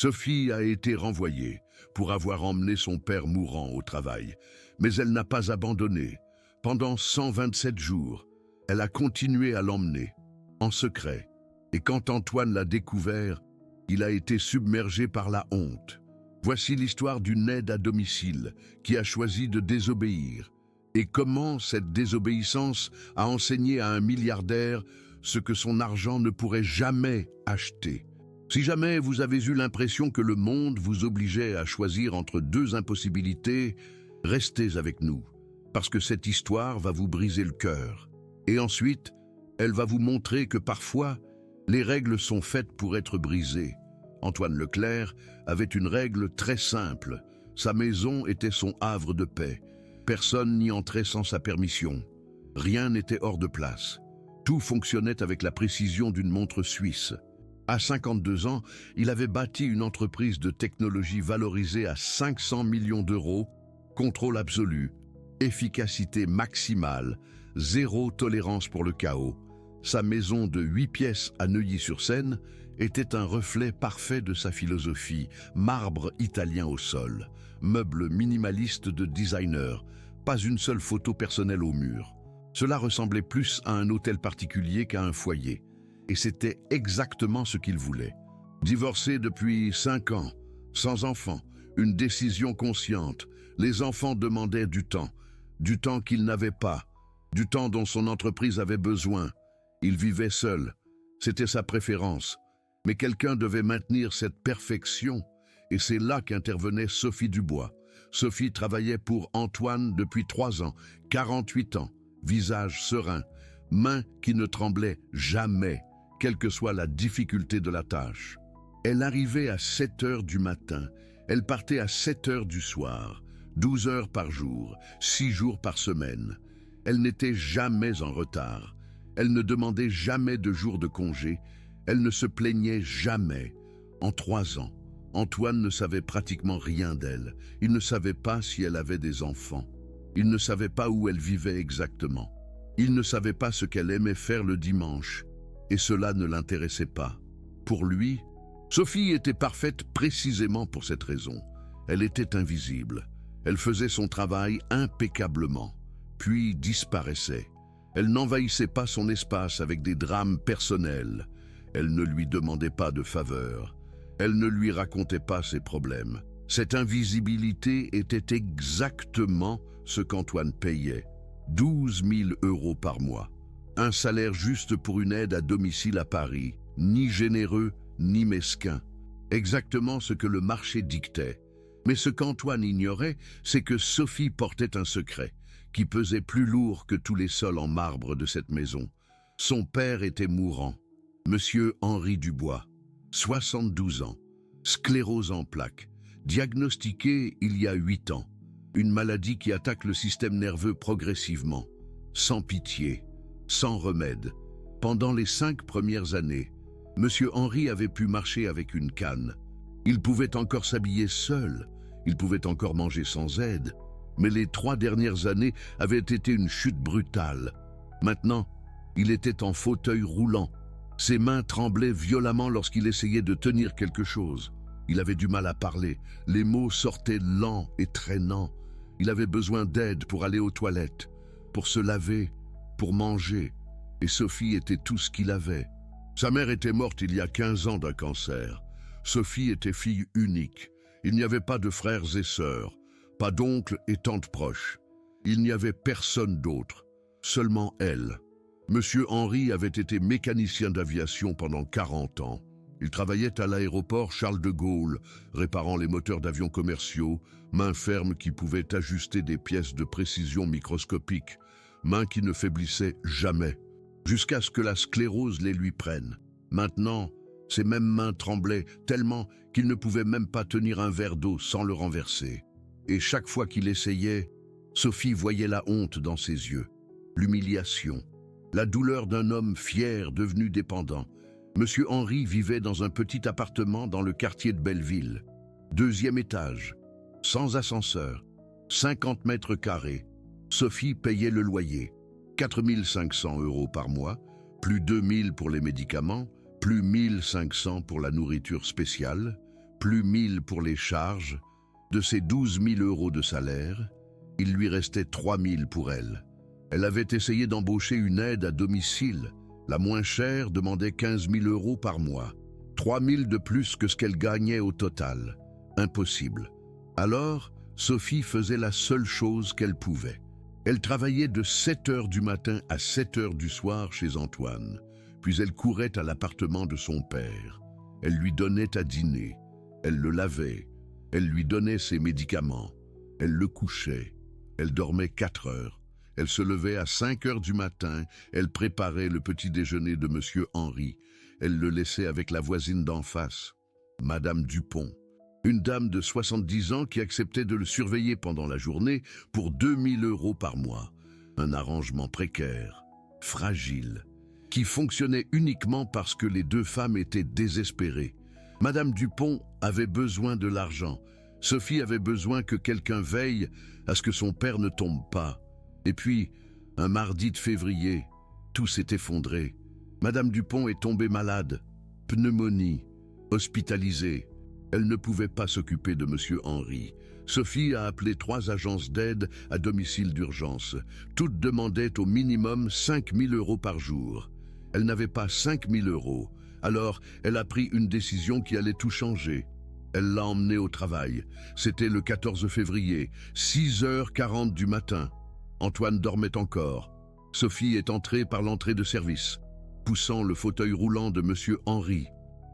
Sophie a été renvoyée pour avoir emmené son père mourant au travail, mais elle n'a pas abandonné. Pendant 127 jours, elle a continué à l'emmener, en secret. Et quand Antoine l'a découvert, il a été submergé par la honte. Voici l'histoire d'une aide à domicile qui a choisi de désobéir. Et comment cette désobéissance a enseigné à un milliardaire ce que son argent ne pourrait jamais acheter. Si jamais vous avez eu l'impression que le monde vous obligeait à choisir entre deux impossibilités, restez avec nous, parce que cette histoire va vous briser le cœur. Et ensuite, elle va vous montrer que parfois, les règles sont faites pour être brisées. Antoine Leclerc avait une règle très simple. Sa maison était son havre de paix. Personne n'y entrait sans sa permission. Rien n'était hors de place. Tout fonctionnait avec la précision d'une montre suisse. À 52 ans, il avait bâti une entreprise de technologie valorisée à 500 millions d'euros, contrôle absolu, efficacité maximale, zéro tolérance pour le chaos. Sa maison de 8 pièces à Neuilly-sur-Seine était un reflet parfait de sa philosophie, marbre italien au sol, meubles minimalistes de designer, pas une seule photo personnelle au mur. Cela ressemblait plus à un hôtel particulier qu'à un foyer. Et c'était exactement ce qu'il voulait. Divorcé depuis 5 ans, sans enfant, une décision consciente, les enfants demandaient du temps qu'il n'avait pas, du temps dont son entreprise avait besoin. Il vivait seul, c'était sa préférence. Mais quelqu'un devait maintenir cette perfection, et c'est là qu'intervenait Sophie Dubois. Sophie travaillait pour Antoine depuis 3 ans, 48 ans, visage serein, mains qui ne tremblaient jamais, quelle que soit la difficulté de la tâche. Elle arrivait à 7 heures du matin, elle partait à 7 heures du soir, 12 heures par jour, 6 jours par semaine. Elle n'était jamais en retard, elle ne demandait jamais de jours de congé, elle ne se plaignait jamais. En 3 ans, Antoine ne savait pratiquement rien d'elle. Il ne savait pas si elle avait des enfants. Il ne savait pas où elle vivait exactement. Il ne savait pas ce qu'elle aimait faire le dimanche. Et cela ne l'intéressait pas. Pour lui, Sophie était parfaite précisément pour cette raison. Elle était invisible. Elle faisait son travail impeccablement, puis disparaissait. Elle n'envahissait pas son espace avec des drames personnels. Elle ne lui demandait pas de faveur. Elle ne lui racontait pas ses problèmes. Cette invisibilité était exactement ce qu'Antoine payait. 12 000 € par mois. Un salaire juste pour une aide à domicile à Paris, ni généreux, ni mesquin. Exactement ce que le marché dictait. Mais ce qu'Antoine ignorait, c'est que Sophie portait un secret, qui pesait plus lourd que tous les sols en marbre de cette maison. Son père était mourant, Monsieur Henri Dubois, 72 ans, sclérose en plaques, diagnostiqué il y a 8 ans. Une maladie qui attaque le système nerveux progressivement, sans pitié, sans remède. Pendant les 5 premières années, Monsieur Henri avait pu marcher avec une canne. Il pouvait encore s'habiller seul, il pouvait encore manger sans aide, mais les 3 dernières années avaient été une chute brutale. Maintenant, il était en fauteuil roulant. Ses mains tremblaient violemment lorsqu'il essayait de tenir quelque chose. Il avait du mal à parler, les mots sortaient lents et traînants. Il avait besoin d'aide pour aller aux toilettes, pour se laver, pour manger. Et Sophie était tout ce qu'il avait. Sa mère était morte il y a 15 ans d'un cancer. Sophie était fille unique. Il n'y avait pas de frères et sœurs, pas d'oncles et tantes proches. Il n'y avait personne d'autre, seulement elle. Monsieur Henri avait été mécanicien d'aviation pendant 40 ans. Il travaillait à l'aéroport Charles de Gaulle, réparant les moteurs d'avions commerciaux, main ferme qui pouvait ajuster des pièces de précision microscopique, main qui ne faiblissaient jamais, jusqu'à ce que la sclérose les lui prenne. Maintenant, ses mêmes mains tremblaient tellement qu'il ne pouvait même pas tenir un verre d'eau sans le renverser. Et chaque fois qu'il essayait, Sophie voyait la honte dans ses yeux, l'humiliation, la douleur d'un homme fier devenu dépendant. Monsieur Henri vivait dans un petit appartement dans le quartier de Belleville. 2e étage, sans ascenseur, 50 mètres carrés. Sophie payait le loyer, 4 500 € par mois, plus 2 000 pour les médicaments, plus 1 500 pour la nourriture spéciale, plus 1000 pour les charges. De ses 12 000 € de salaire, il lui restait 3 000 pour elle. Elle avait essayé d'embaucher une aide à domicile. La moins chère demandait 15 000 € par mois. 3 000 de plus que ce qu'elle gagnait au total. Impossible. Alors, Sophie faisait la seule chose qu'elle pouvait. Elle travaillait de 7 heures du matin à 7 heures du soir chez Antoine. Puis elle courait à l'appartement de son père. Elle lui donnait à dîner. Elle le lavait. Elle lui donnait ses médicaments. Elle le couchait. Elle dormait 4 heures. Elle se levait à 5 heures du matin. Elle préparait le petit déjeuner de Monsieur Henri. Elle le laissait avec la voisine d'en face, Madame Dupont. Une dame de 70 ans qui acceptait de le surveiller pendant la journée pour 2 000 € par mois. Un arrangement précaire, fragile, qui fonctionnait uniquement parce que les deux femmes étaient désespérées. Madame Dupont avait besoin de l'argent. Sophie avait besoin que quelqu'un veille à ce que son père ne tombe pas. Et puis, un mardi de février, tout s'est effondré. Madame Dupont est tombée malade, pneumonie, hospitalisée. Elle ne pouvait pas s'occuper de Monsieur Henri. Sophie a appelé 3 agences d'aide à domicile d'urgence. Toutes demandaient au minimum 5 000 € par jour. Elle n'avait pas 5 000 €. Alors, elle a pris une décision qui allait tout changer. Elle l'a emmené au travail. C'était le 14 février, 6h40 du matin. Antoine dormait encore. Sophie est entrée par l'entrée de service, poussant le fauteuil roulant de Monsieur Henri.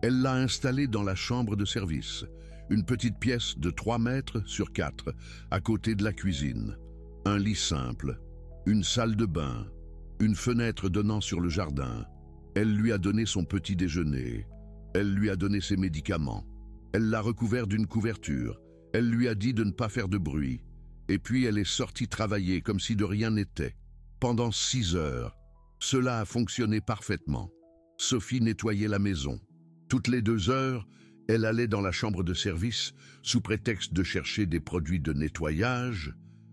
Elle l'a installé dans la chambre de service, une petite pièce de 3 mètres sur 4, à côté de la cuisine. Un lit simple, une salle de bain, une fenêtre donnant sur le jardin. Elle lui a donné son petit déjeuner. Elle lui a donné ses médicaments. Elle l'a recouvert d'une couverture. Elle lui a dit de ne pas faire de bruit. Et puis elle est sortie travailler comme si de rien n'était. Pendant 6 heures, cela a fonctionné parfaitement. Sophie nettoyait la maison. Toutes les 2 heures, elle allait dans la chambre de service sous prétexte de chercher des produits de nettoyage.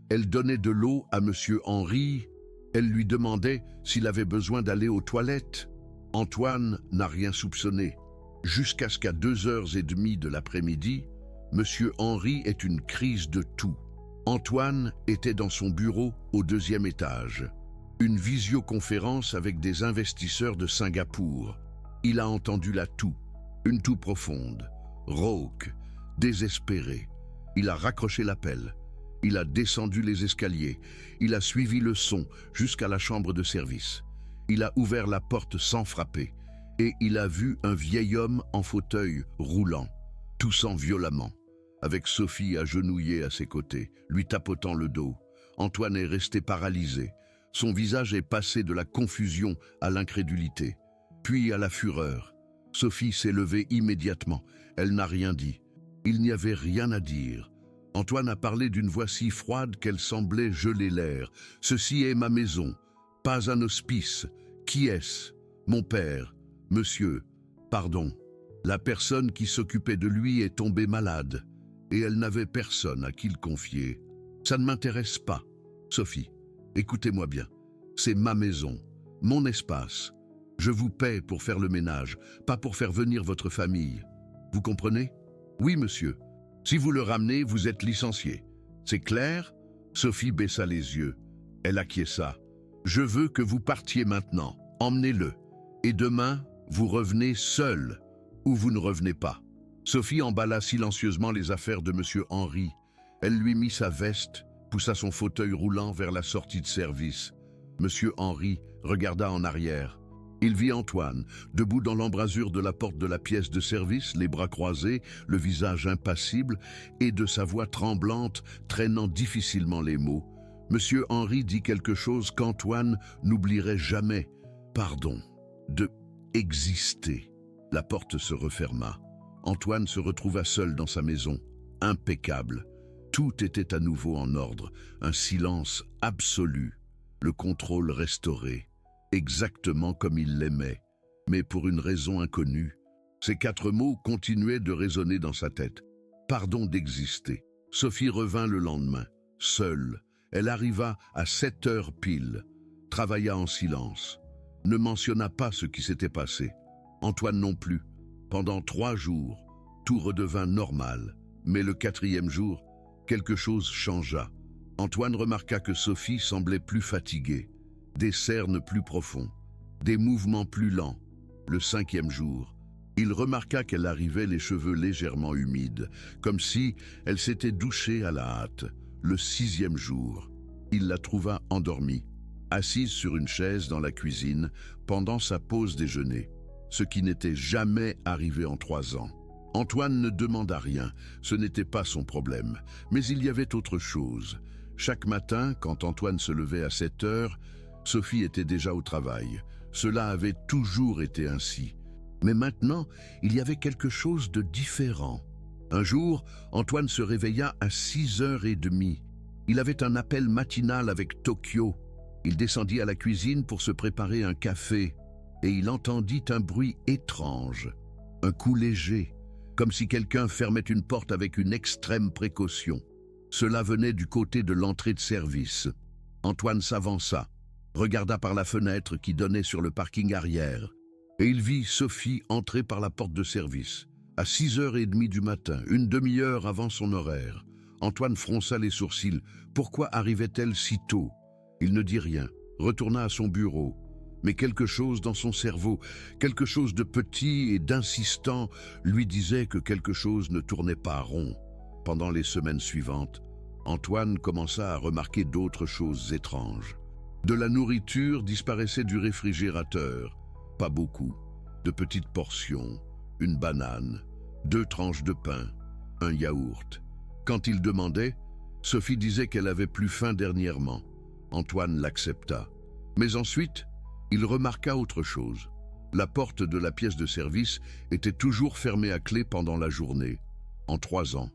Elle donnait de l'eau à Monsieur Henri. Elle lui demandait s'il avait besoin d'aller aux toilettes. Antoine n'a rien soupçonné. Jusqu'à ce qu'à 2h30 de l'après-midi, Monsieur Henri ait une crise de toux. Antoine était dans son bureau au 2e étage. Une visioconférence avec des investisseurs de Singapour. Il a entendu la toux. Une toux profonde, rauque, désespérée. Il a raccroché l'appel. Il a descendu les escaliers. Il a suivi le son jusqu'à la chambre de service. Il a ouvert la porte sans frapper. Et il a vu un vieil homme en fauteuil roulant, toussant violemment, avec Sophie agenouillée à ses côtés, lui tapotant le dos. Antoine est resté paralysé. Son visage est passé de la confusion à l'incrédulité, puis à la fureur. Sophie s'est levée immédiatement. Elle n'a rien dit. Il n'y avait rien à dire. Antoine a parlé d'une voix si froide qu'elle semblait geler l'air. « Ceci est ma maison, pas un hospice. Qui est-ce? Mon père. Monsieur, pardon. La personne qui s'occupait de lui est tombée malade, et elle n'avait personne à qui le confier. Ça ne m'intéresse pas. Sophie, écoutez-moi bien. C'est ma maison, mon espace. Je vous paie pour faire le ménage, pas pour faire venir votre famille. Vous comprenez? Oui, monsieur. Si vous le ramenez, vous êtes licencié. C'est clair? Sophie baissa les yeux. Elle acquiesça. Je veux que vous partiez maintenant. Emmenez-le. Et demain, vous revenez seul, ou vous ne revenez pas. Sophie emballa silencieusement les affaires de Monsieur Henri. Elle lui mit sa veste, poussa son fauteuil roulant vers la sortie de service. Monsieur Henri regarda en arrière. Il vit Antoine, debout dans l'embrasure de la porte de la pièce de service, les bras croisés, le visage impassible, et de sa voix tremblante, traînant difficilement les mots. Monsieur Henri dit quelque chose qu'Antoine n'oublierait jamais. Pardon, de exister. La porte se referma. Antoine se retrouva seul dans sa maison, impeccable. Tout était à nouveau en ordre, un silence absolu, le contrôle restauré. Exactement comme il l'aimait, mais pour une raison inconnue. Ces 4 mots continuaient de résonner dans sa tête. Pardon d'exister. Sophie revint le lendemain, seule. Elle arriva à 7 heures pile, travailla en silence, ne mentionna pas ce qui s'était passé. Antoine non plus. Pendant 3 jours, tout redevint normal. Mais le 4e jour, quelque chose changea. Antoine remarqua que Sophie semblait plus fatiguée, des cernes plus profonds, des mouvements plus lents. Le 5e jour, il remarqua qu'elle arrivait les cheveux légèrement humides, comme si elle s'était douchée à la hâte. Le 6e jour, il la trouva endormie, assise sur une chaise dans la cuisine pendant sa pause déjeuner, ce qui n'était jamais arrivé en 3 ans. Antoine ne demanda rien, ce n'était pas son problème, mais il y avait autre chose. Chaque matin, quand Antoine se levait à 7 heures, Sophie était déjà au travail. Cela avait toujours été ainsi. Mais maintenant, il y avait quelque chose de différent. Un jour, Antoine se réveilla à 6h30. Il avait un appel matinal avec Tokyo. Il descendit à la cuisine pour se préparer un café et il entendit un bruit étrange, un coup léger, comme si quelqu'un fermait une porte avec une extrême précaution. Cela venait du côté de l'entrée de service. Antoine s'avança, regarda par la fenêtre qui donnait sur le parking arrière, et il vit Sophie entrer par la porte de service. À 6h30 du matin, une demi-heure avant son horaire, Antoine fronça les sourcils. Pourquoi arrivait-elle si tôt? Il ne dit rien, retourna à son bureau. Mais quelque chose dans son cerveau, quelque chose de petit et d'insistant, lui disait que quelque chose ne tournait pas rond. Pendant les semaines suivantes, Antoine commença à remarquer d'autres choses étranges. De la nourriture disparaissait du réfrigérateur. Pas beaucoup. De petites portions, une banane, 2 tranches de pain, un yaourt. Quand il demandait, Sophie disait qu'elle avait plus faim dernièrement. Antoine l'accepta. Mais ensuite, il remarqua autre chose. La porte de la pièce de service était toujours fermée à clé pendant la journée. En 3 ans,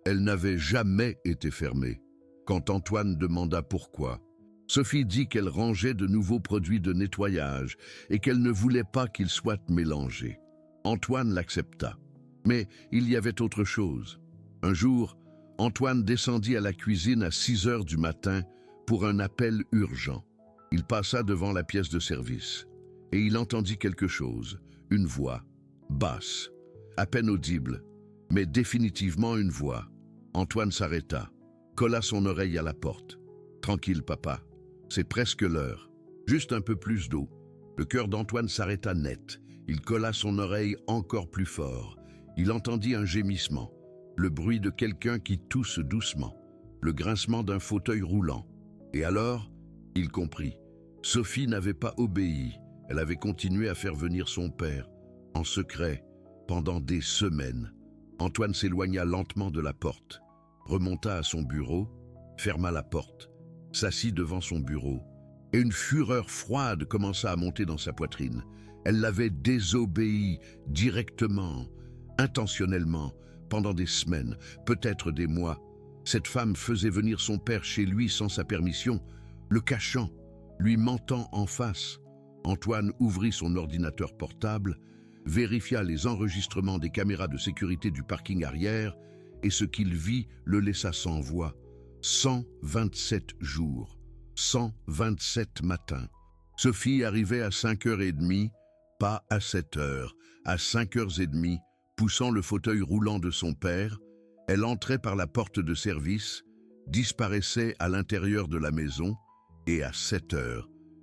elle n'avait jamais été fermée. Quand Antoine demanda pourquoi, Sophie dit qu'elle rangeait de nouveaux produits de nettoyage et qu'elle ne voulait pas qu'ils soient mélangés. Antoine l'accepta. Mais il y avait autre chose. Un jour, Antoine descendit à la cuisine à 6h du matin pour un appel urgent. Il passa devant la pièce de service et il entendit quelque chose, une voix, basse, à peine audible, mais définitivement une voix. Antoine s'arrêta, colla son oreille à la porte. « Tranquille, papa, c'est presque l'heure. Juste un peu plus d'eau. » Le cœur d'Antoine s'arrêta net. Il colla son oreille encore plus fort. Il entendit un gémissement, le bruit de quelqu'un qui tousse doucement, le grincement d'un fauteuil roulant. Et alors, il comprit. Sophie n'avait pas obéi. Elle avait continué à faire venir son père, en secret, pendant des semaines. Antoine s'éloigna lentement de la porte, remonta à son bureau, ferma la porte, s'assit devant son bureau, et une fureur froide commença à monter dans sa poitrine. Elle l'avait désobéi directement, intentionnellement, pendant des semaines, peut-être des mois. Cette femme faisait venir son père chez lui sans sa permission, le cachant, lui mentant en face. Antoine ouvrit son ordinateur portable, vérifia les enregistrements des caméras de sécurité du parking arrière et ce qu'il vit le laissa sans voix. 127 jours, 127 matins. Sophie arrivait à 5h30, pas à 7h, à 5h30, poussant le fauteuil roulant de son père. Elle entrait par la porte de service, disparaissait à l'intérieur de la maison, et à 7h,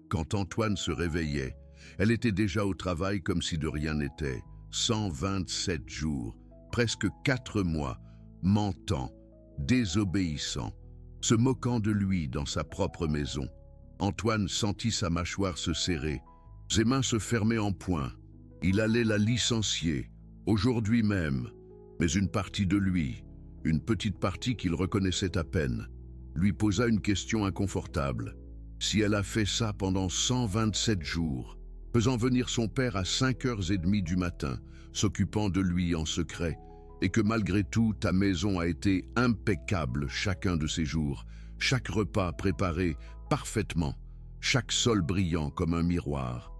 quand Antoine se réveillait, elle était déjà au travail comme si de rien n'était. 127 jours, presque 4 mois, mentant, désobéissant, se moquant de lui dans sa propre maison. Antoine sentit sa mâchoire se serrer, ses mains se fermer en poing. Il allait la licencier, aujourd'hui même, mais une partie de lui, une petite partie qu'il reconnaissait à peine, lui posa une question inconfortable. Si elle a fait ça pendant 127 jours, faisant venir son père à 5h30 du matin, s'occupant de lui en secret, et que malgré tout, ta maison a été impeccable chacun de ces jours, chaque repas préparé parfaitement, chaque sol brillant comme un miroir,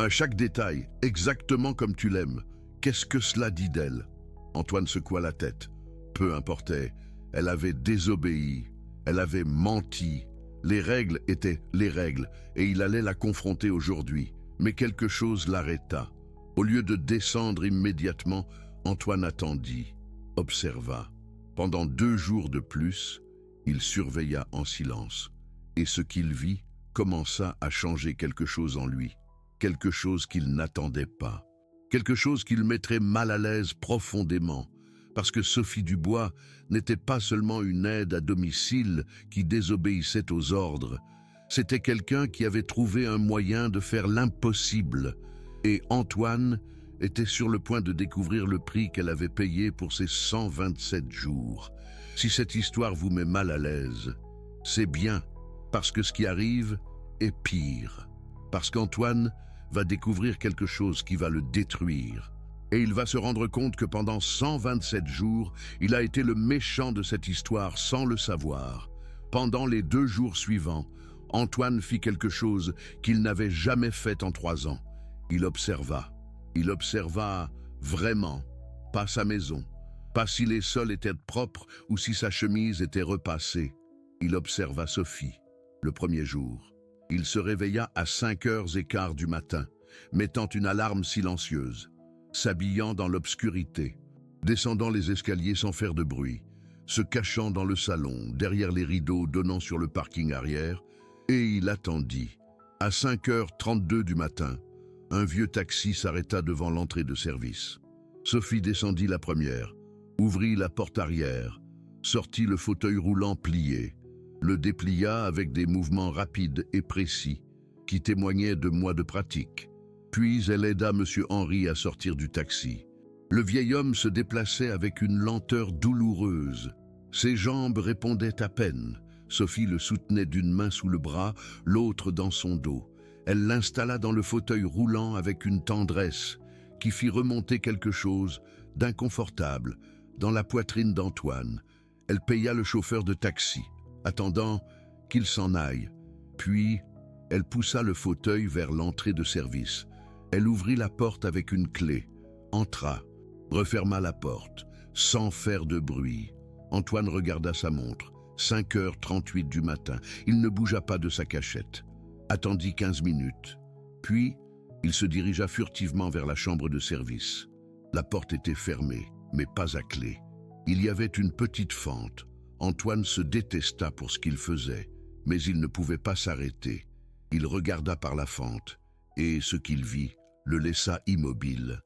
chaque détail exactement comme tu l'aimes, qu'est-ce que cela dit d'elle? Antoine secoua la tête. Peu importait, elle avait désobéi, elle avait menti. Les règles étaient les règles, et il allait la confronter aujourd'hui. Mais quelque chose l'arrêta. Au lieu de descendre immédiatement, Antoine attendit. observa. Pendant 2 jours de plus, il surveilla en silence. Et ce qu'il vit commença à changer quelque chose en lui, quelque chose qu'il n'attendait pas, quelque chose qui le mettrait mal à l'aise profondément, parce que Sophie Dubois n'était pas seulement une aide à domicile qui désobéissait aux ordres, c'était quelqu'un qui avait trouvé un moyen de faire l'impossible, et Antoine était sur le point de découvrir le prix qu'elle avait payé pour ses 127 jours. Si cette histoire vous met mal à l'aise, c'est bien, parce que ce qui arrive est pire, parce qu'Antoine va découvrir quelque chose qui va le détruire. Et il va se rendre compte que pendant 127 jours, il a été le méchant de cette histoire sans le savoir. Pendant les 2 jours suivants, Antoine fit quelque chose qu'il n'avait jamais fait en 3 ans. Il observa. Il observa vraiment, pas sa maison, pas si les sols étaient propres ou si sa chemise était repassée. Il observa Sophie, le premier jour. Il se réveilla à 5h15 du matin, mettant une alarme silencieuse, s'habillant dans l'obscurité, descendant les escaliers sans faire de bruit, se cachant dans le salon, derrière les rideaux donnant sur le parking arrière, et il attendit. À 5h32 du matin, un vieux taxi s'arrêta devant l'entrée de service. Sophie descendit la première, ouvrit la porte arrière, sortit le fauteuil roulant plié, le déplia avec des mouvements rapides et précis qui témoignaient de mois de pratique. Puis elle aida M. Henry à sortir du taxi. Le vieil homme se déplaçait avec une lenteur douloureuse. Ses jambes répondaient à peine. Sophie le soutenait d'une main sous le bras, l'autre dans son dos. Elle l'installa dans le fauteuil roulant avec une tendresse qui fit remonter quelque chose d'inconfortable dans la poitrine d'Antoine. Elle paya le chauffeur de taxi, attendant qu'il s'en aille. Puis, elle poussa le fauteuil vers l'entrée de service. Elle ouvrit la porte avec une clé, entra, referma la porte, sans faire de bruit. Antoine regarda sa montre, 5h38 du matin. Il ne bougea pas de sa cachette. Attendit 15 minutes. Puis, il se dirigea furtivement vers la chambre de service. La porte était fermée, mais pas à clé. Il y avait une petite fente. Antoine se détesta pour ce qu'il faisait, mais il ne pouvait pas s'arrêter. Il regarda par la fente, et ce qu'il vit le laissa immobile.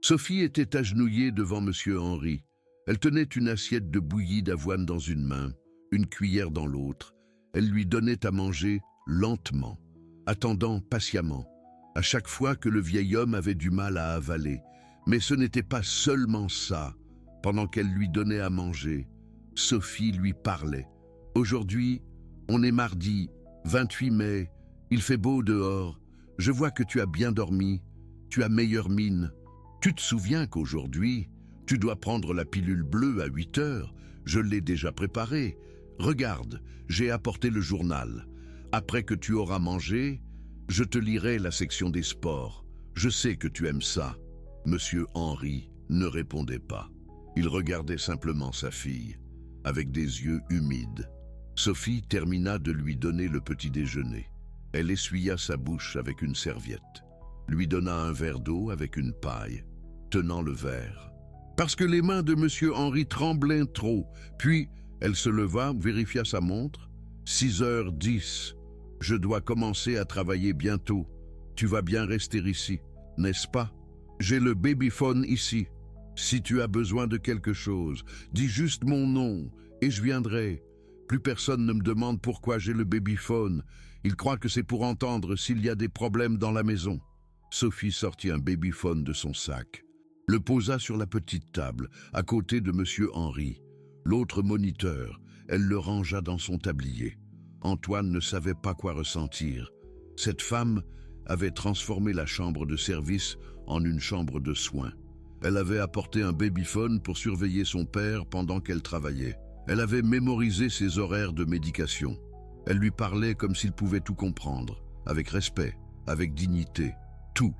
Sophie était agenouillée devant M. Henry. Elle tenait une assiette de bouillie d'avoine dans une main, une cuillère dans l'autre. Elle lui donnait à manger lentement, attendant patiemment, à chaque fois que le vieil homme avait du mal à avaler. Mais ce n'était pas seulement ça. Pendant qu'elle lui donnait à manger, Sophie lui parlait. « Aujourd'hui, on est mardi, 28 mai, il fait beau dehors, je vois que tu as bien dormi, tu as meilleure mine. Tu te souviens qu'aujourd'hui, tu dois prendre la pilule bleue à 8 heures, je l'ai déjà préparée. Regarde, j'ai apporté le journal. Après que tu auras mangé, je te lirai la section des sports. Je sais que tu aimes ça. » Monsieur Henry ne répondait pas. Il regardait simplement sa fille, avec des yeux humides. Sophie termina de lui donner le petit déjeuner. Elle essuya sa bouche avec une serviette, lui donna un verre d'eau avec une paille, tenant le verre. Parce que les mains de Monsieur Henry tremblaient trop, puis elle se leva, vérifia sa montre. 6h10. Je dois commencer à travailler bientôt. Tu vas bien rester ici, n'est-ce pas? J'ai le babyphone ici. Si tu as besoin de quelque chose, dis juste mon nom et je viendrai. Plus personne ne me demande pourquoi j'ai le babyphone. Ils croient que c'est pour entendre s'il y a des problèmes dans la maison. Sophie sortit un babyphone de son sac, le posa sur la petite table, à côté de Monsieur Henry. L'autre moniteur, elle le rangea dans son tablier. Antoine ne savait pas quoi ressentir. Cette femme avait transformé la chambre de service en une chambre de soins. Elle avait apporté un babyphone pour surveiller son père pendant qu'elle travaillait. Elle avait mémorisé ses horaires de médication. Elle lui parlait comme s'il pouvait tout comprendre, avec respect, avec dignité, tout,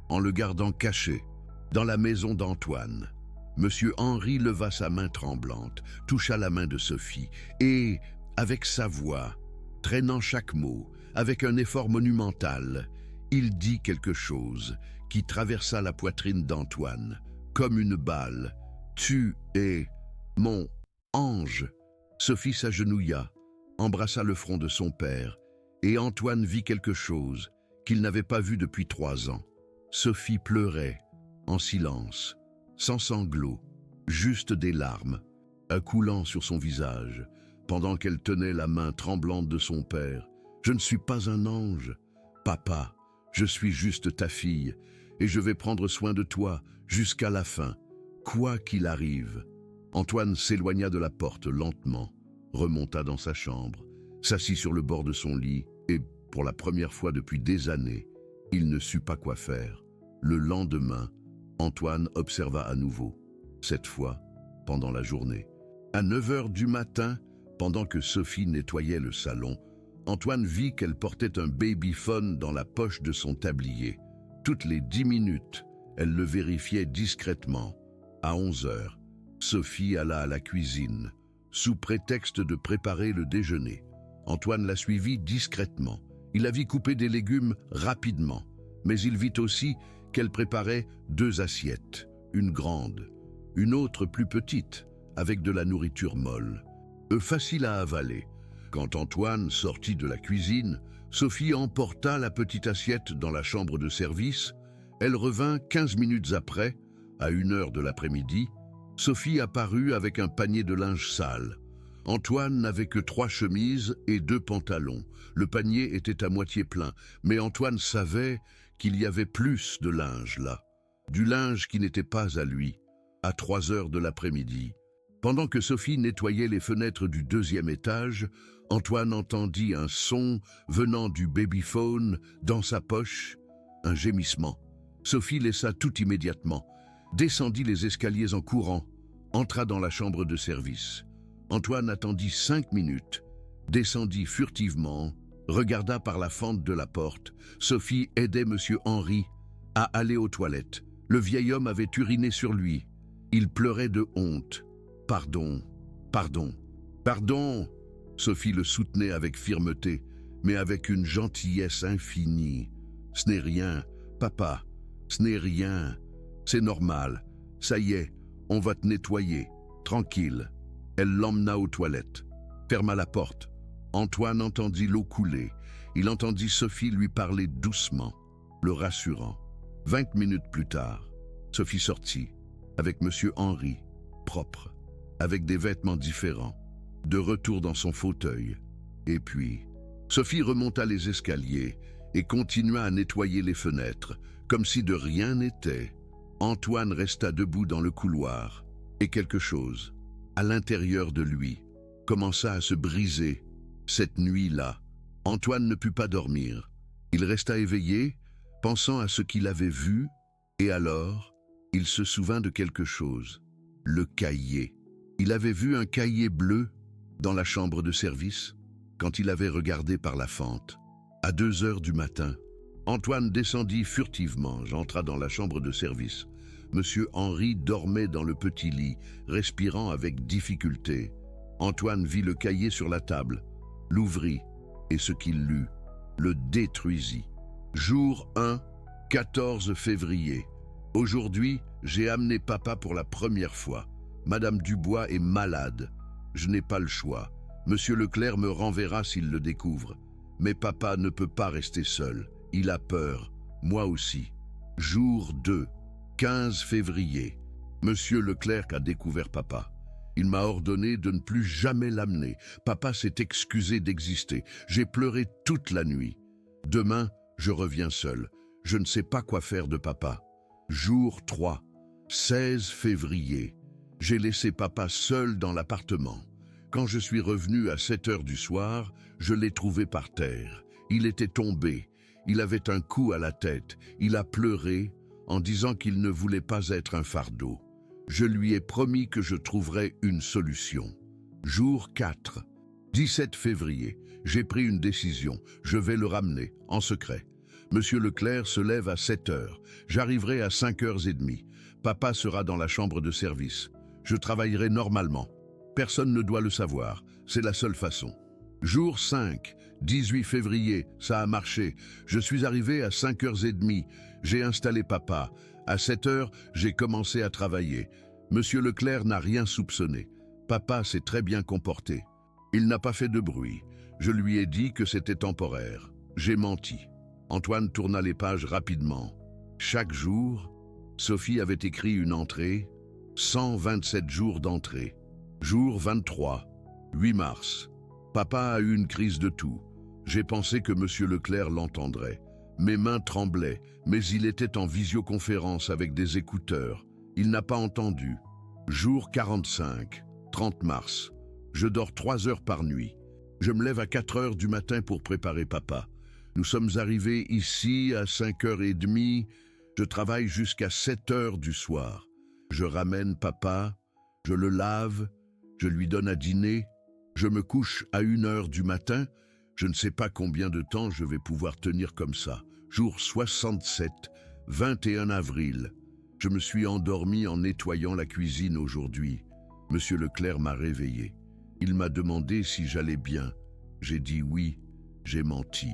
en le gardant caché, dans la maison d'Antoine. Monsieur Henry leva sa main tremblante, toucha la main de Sophie, et, avec sa voix, traînant chaque mot, avec un effort monumental, il dit quelque chose qui traversa la poitrine d'Antoine, comme une balle. « Tu es Mon ange. Sophie s'agenouilla, embrassa le front de son père, et Antoine vit quelque chose qu'il n'avait pas vu depuis 3 ans. Sophie pleurait, en silence, sans sanglots, juste des larmes, accoulant sur son visage, pendant qu'elle tenait la main tremblante de son père. « Je ne suis pas un ange, papa, je suis juste ta fille, et je vais prendre soin de toi jusqu'à la fin, quoi qu'il arrive. » Antoine s'éloigna de la porte lentement, remonta dans sa chambre, s'assit sur le bord de son lit et, pour la première fois depuis des années, il ne sut pas quoi faire. Le lendemain, Antoine observa à nouveau, cette fois pendant la journée. À 9 heures du matin, pendant que Sophie nettoyait le salon, Antoine vit qu'elle portait un babyphone dans la poche de son tablier. Toutes les 10 minutes, elle le vérifiait discrètement. À 11 heures, Sophie alla à la cuisine, sous prétexte de préparer le déjeuner. Antoine la suivit discrètement. Il la vit couper des légumes rapidement, mais il vit aussi qu'elle préparait 2 assiettes, une grande, une autre plus petite, avec de la nourriture molle, facile à avaler. Quand Antoine sortit de la cuisine, Sophie emporta la petite assiette dans la chambre de service. Elle revint 15 minutes après, à 1 heure de l'après-midi. Sophie apparut avec un panier de linge sale. Antoine n'avait que 3 chemises et 2 pantalons. Le panier était à moitié plein, mais Antoine savait qu'il y avait plus de linge là. Du linge qui n'était pas à lui, à 3 heures de l'après-midi. Pendant que Sophie nettoyait les fenêtres du 2e étage, Antoine entendit un son venant du babyphone dans sa poche, un gémissement. Sophie laissa tout immédiatement, descendit les escaliers en courant, entra dans la chambre de service. Antoine attendit 5 minutes, descendit furtivement, regarda par la fente de la porte. Sophie aidait M. Henry à aller aux toilettes. Le vieil homme avait uriné sur lui. Il pleurait de honte. « Pardon, pardon, pardon !» Sophie le soutenait avec fermeté, mais avec une gentillesse infinie. « Ce n'est rien, papa, ce n'est rien. C'est normal. Ça y est, on va te nettoyer. Tranquille. » Elle l'emmena aux toilettes, ferma la porte. Antoine entendit l'eau couler. Il entendit Sophie lui parler doucement, le rassurant. 20 minutes plus tard, Sophie sortit, avec M. Henry, propre, avec des vêtements différents, de retour dans son fauteuil. Et puis, Sophie remonta les escaliers et continua à nettoyer les fenêtres, comme si de rien n'était. Antoine resta debout dans le couloir, et quelque chose, à l'intérieur de lui, commença à se briser. Cette nuit-là, Antoine ne put pas dormir. Il resta éveillé, pensant à ce qu'il avait vu, et alors, il se souvint de quelque chose. Le cahier. Il avait vu un cahier bleu dans la chambre de service, quand il avait regardé par la fente. À 2 heures du matin, Antoine descendit furtivement, entra dans la chambre de service. Monsieur Henry dormait dans le petit lit, respirant avec difficulté. Antoine vit le cahier sur la table, l'ouvrit, et ce qu'il lut le détruisit. Jour 1, 14 février. Aujourd'hui, j'ai amené papa pour la première fois. Madame Dubois est malade. Je n'ai pas le choix. Monsieur Leclerc me renverra s'il le découvre. Mais papa ne peut pas rester seul. Il a peur. Moi aussi. Jour 2, 15 février. Monsieur Leclerc a découvert papa. Il m'a ordonné de ne plus jamais l'amener. Papa s'est excusé d'exister. J'ai pleuré toute la nuit. Demain, je reviens seul. Je ne sais pas quoi faire de papa. Jour 3, 16 février. J'ai laissé papa seul dans l'appartement. Quand je suis revenu à 7 heures du soir, je l'ai trouvé par terre. Il était tombé. Il avait un coup à la tête. Il a pleuré en disant qu'il ne voulait pas être un fardeau. Je lui ai promis que je trouverais une solution. Jour 4, 17 février. J'ai pris une décision. Je vais le ramener, en secret. Monsieur Leclerc se lève à 7 heures. J'arriverai à 5h30. Papa sera dans la chambre de service. Je travaillerai normalement. Personne ne doit le savoir. C'est la seule façon. Jour 5, 18 février. Ça a marché. Je suis arrivé à 5h30. J'ai installé papa. À 7 heures, j'ai commencé à travailler. Monsieur Leclerc n'a rien soupçonné. Papa s'est très bien comporté. Il n'a pas fait de bruit. Je lui ai dit que c'était temporaire. J'ai menti. Antoine tourna les pages rapidement. Chaque jour, Sophie avait écrit une entrée, 127 jours d'entrée. Jour 23, 8 mars. Papa a eu une crise de toux. J'ai pensé que Monsieur Leclerc l'entendrait. Mes mains tremblaient, mais il était en visioconférence avec des écouteurs. Il n'a pas entendu. Jour 45, 30 mars. Je dors 3 heures par nuit. Je me lève à 4 heures du matin pour préparer papa. Nous sommes arrivés ici à 5h30. Je travaille jusqu'à 7 heures du soir. Je ramène papa, je le lave, je lui donne à dîner. Je me couche à 1 heure du matin. Je ne sais pas combien de temps je vais pouvoir tenir comme ça. Jour 67, 21 avril. Je me suis endormi en nettoyant la cuisine aujourd'hui. Monsieur Leclerc m'a réveillé. Il m'a demandé si j'allais bien. J'ai dit oui, j'ai menti.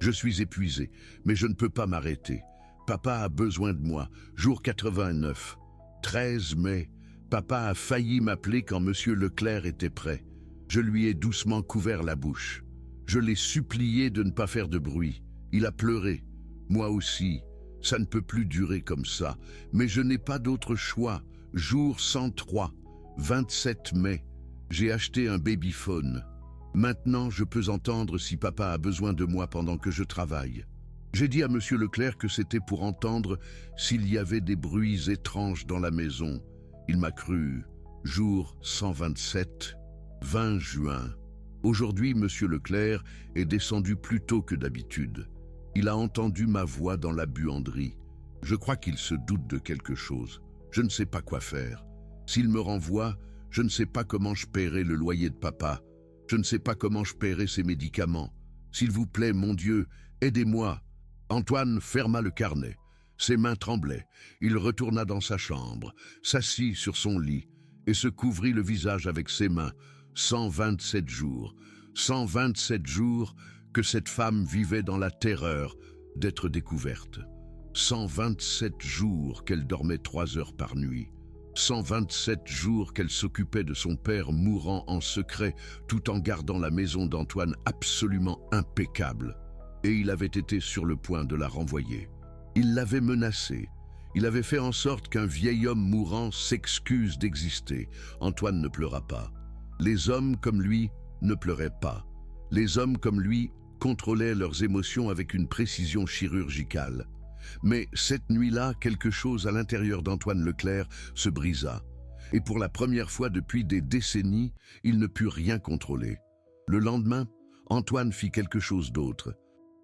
Je suis épuisé, mais je ne peux pas m'arrêter. Papa a besoin de moi. Jour 89, 13 mai. Papa a failli m'appeler quand Monsieur Leclerc était prêt. Je lui ai doucement couvert la bouche. Je l'ai supplié de ne pas faire de bruit. Il a pleuré. Moi aussi. Ça ne peut plus durer comme ça. Mais je n'ai pas d'autre choix. Jour 103, 27 mai. J'ai acheté un babyphone. Maintenant, je peux entendre si papa a besoin de moi pendant que je travaille. J'ai dit à Monsieur Leclerc que c'était pour entendre s'il y avait des bruits étranges dans la maison. Il m'a cru. Jour 127, 20 juin. Aujourd'hui, Monsieur Leclerc est descendu plus tôt que d'habitude. Il a entendu ma voix dans la buanderie. Je crois qu'il se doute de quelque chose. Je ne sais pas quoi faire. S'il me renvoie, je ne sais pas comment je paierai le loyer de papa. Je ne sais pas comment je paierai ses médicaments. S'il vous plaît, mon Dieu, aidez-moi. Antoine ferma le carnet. Ses mains tremblaient. Il retourna dans sa chambre, s'assit sur son lit et se couvrit le visage avec ses mains. 127 jours. 127 jours que cette femme vivait dans la terreur d'être découverte. 127 jours qu'elle dormait 3 heures par nuit. 127 jours qu'elle s'occupait de son père mourant en secret tout en gardant la maison d'Antoine absolument impeccable. Et il avait été sur le point de la renvoyer. Il l'avait menacée. Il avait fait en sorte qu'un vieil homme mourant s'excuse d'exister. Antoine ne pleura pas. Les hommes comme lui ne pleuraient pas. Les hommes comme lui contrôlaient leurs émotions avec une précision chirurgicale. Mais cette nuit-là, quelque chose à l'intérieur d'Antoine Leclerc se brisa. Et pour la première fois depuis des décennies, il ne put rien contrôler. Le lendemain, Antoine fit quelque chose d'autre.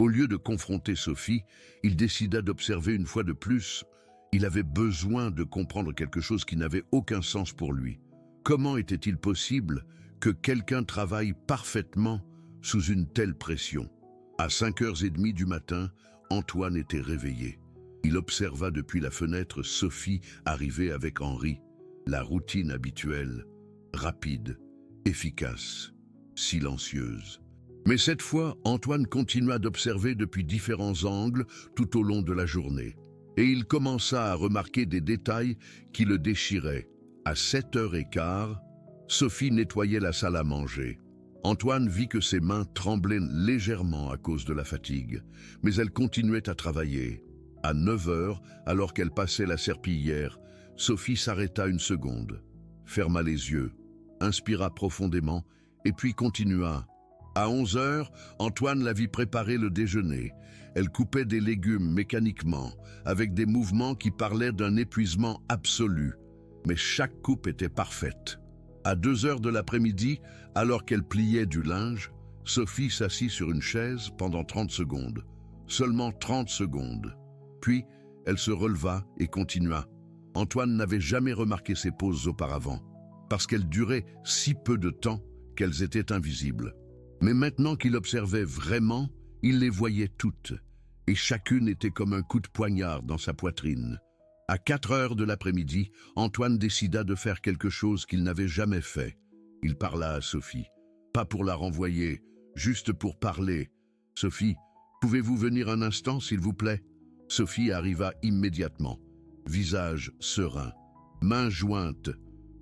Au lieu de confronter Sophie, il décida d'observer une fois de plus. Il avait besoin de comprendre quelque chose qui n'avait aucun sens pour lui. Comment était-il possible que quelqu'un travaille parfaitement sous une telle pression? À 5h30 du matin, Antoine était réveillé. Il observa depuis la fenêtre Sophie arriver avec Henri. La routine habituelle, rapide, efficace, silencieuse. Mais cette fois, Antoine continua d'observer depuis différents angles tout au long de la journée. Et il commença à remarquer des détails qui le déchiraient. À 7h15, Sophie nettoyait la salle à manger. Antoine vit que ses mains tremblaient légèrement à cause de la fatigue, mais elle continuait à travailler. À 9h, alors qu'elle passait la serpillière, Sophie s'arrêta une seconde, ferma les yeux, inspira profondément et puis continua. À 11h, Antoine la vit préparer le déjeuner. Elle coupait des légumes mécaniquement, avec des mouvements qui parlaient d'un épuisement absolu. Mais chaque coupe était parfaite. À 2h de l'après-midi, alors qu'elle pliait du linge, Sophie s'assit sur une chaise pendant 30 secondes. Seulement 30 secondes. Puis, elle se releva et continua. Antoine n'avait jamais remarqué ces pauses auparavant, parce qu'elles duraient si peu de temps qu'elles étaient invisibles. Mais maintenant qu'il observait vraiment, il les voyait toutes, et chacune était comme un coup de poignard dans sa poitrine. À 4h de l'après-midi, Antoine décida de faire quelque chose qu'il n'avait jamais fait. Il parla à Sophie. Pas pour la renvoyer, juste pour parler. « Sophie, pouvez-vous venir un instant, s'il vous plaît ?» Sophie arriva immédiatement. Visage serein, mains jointes.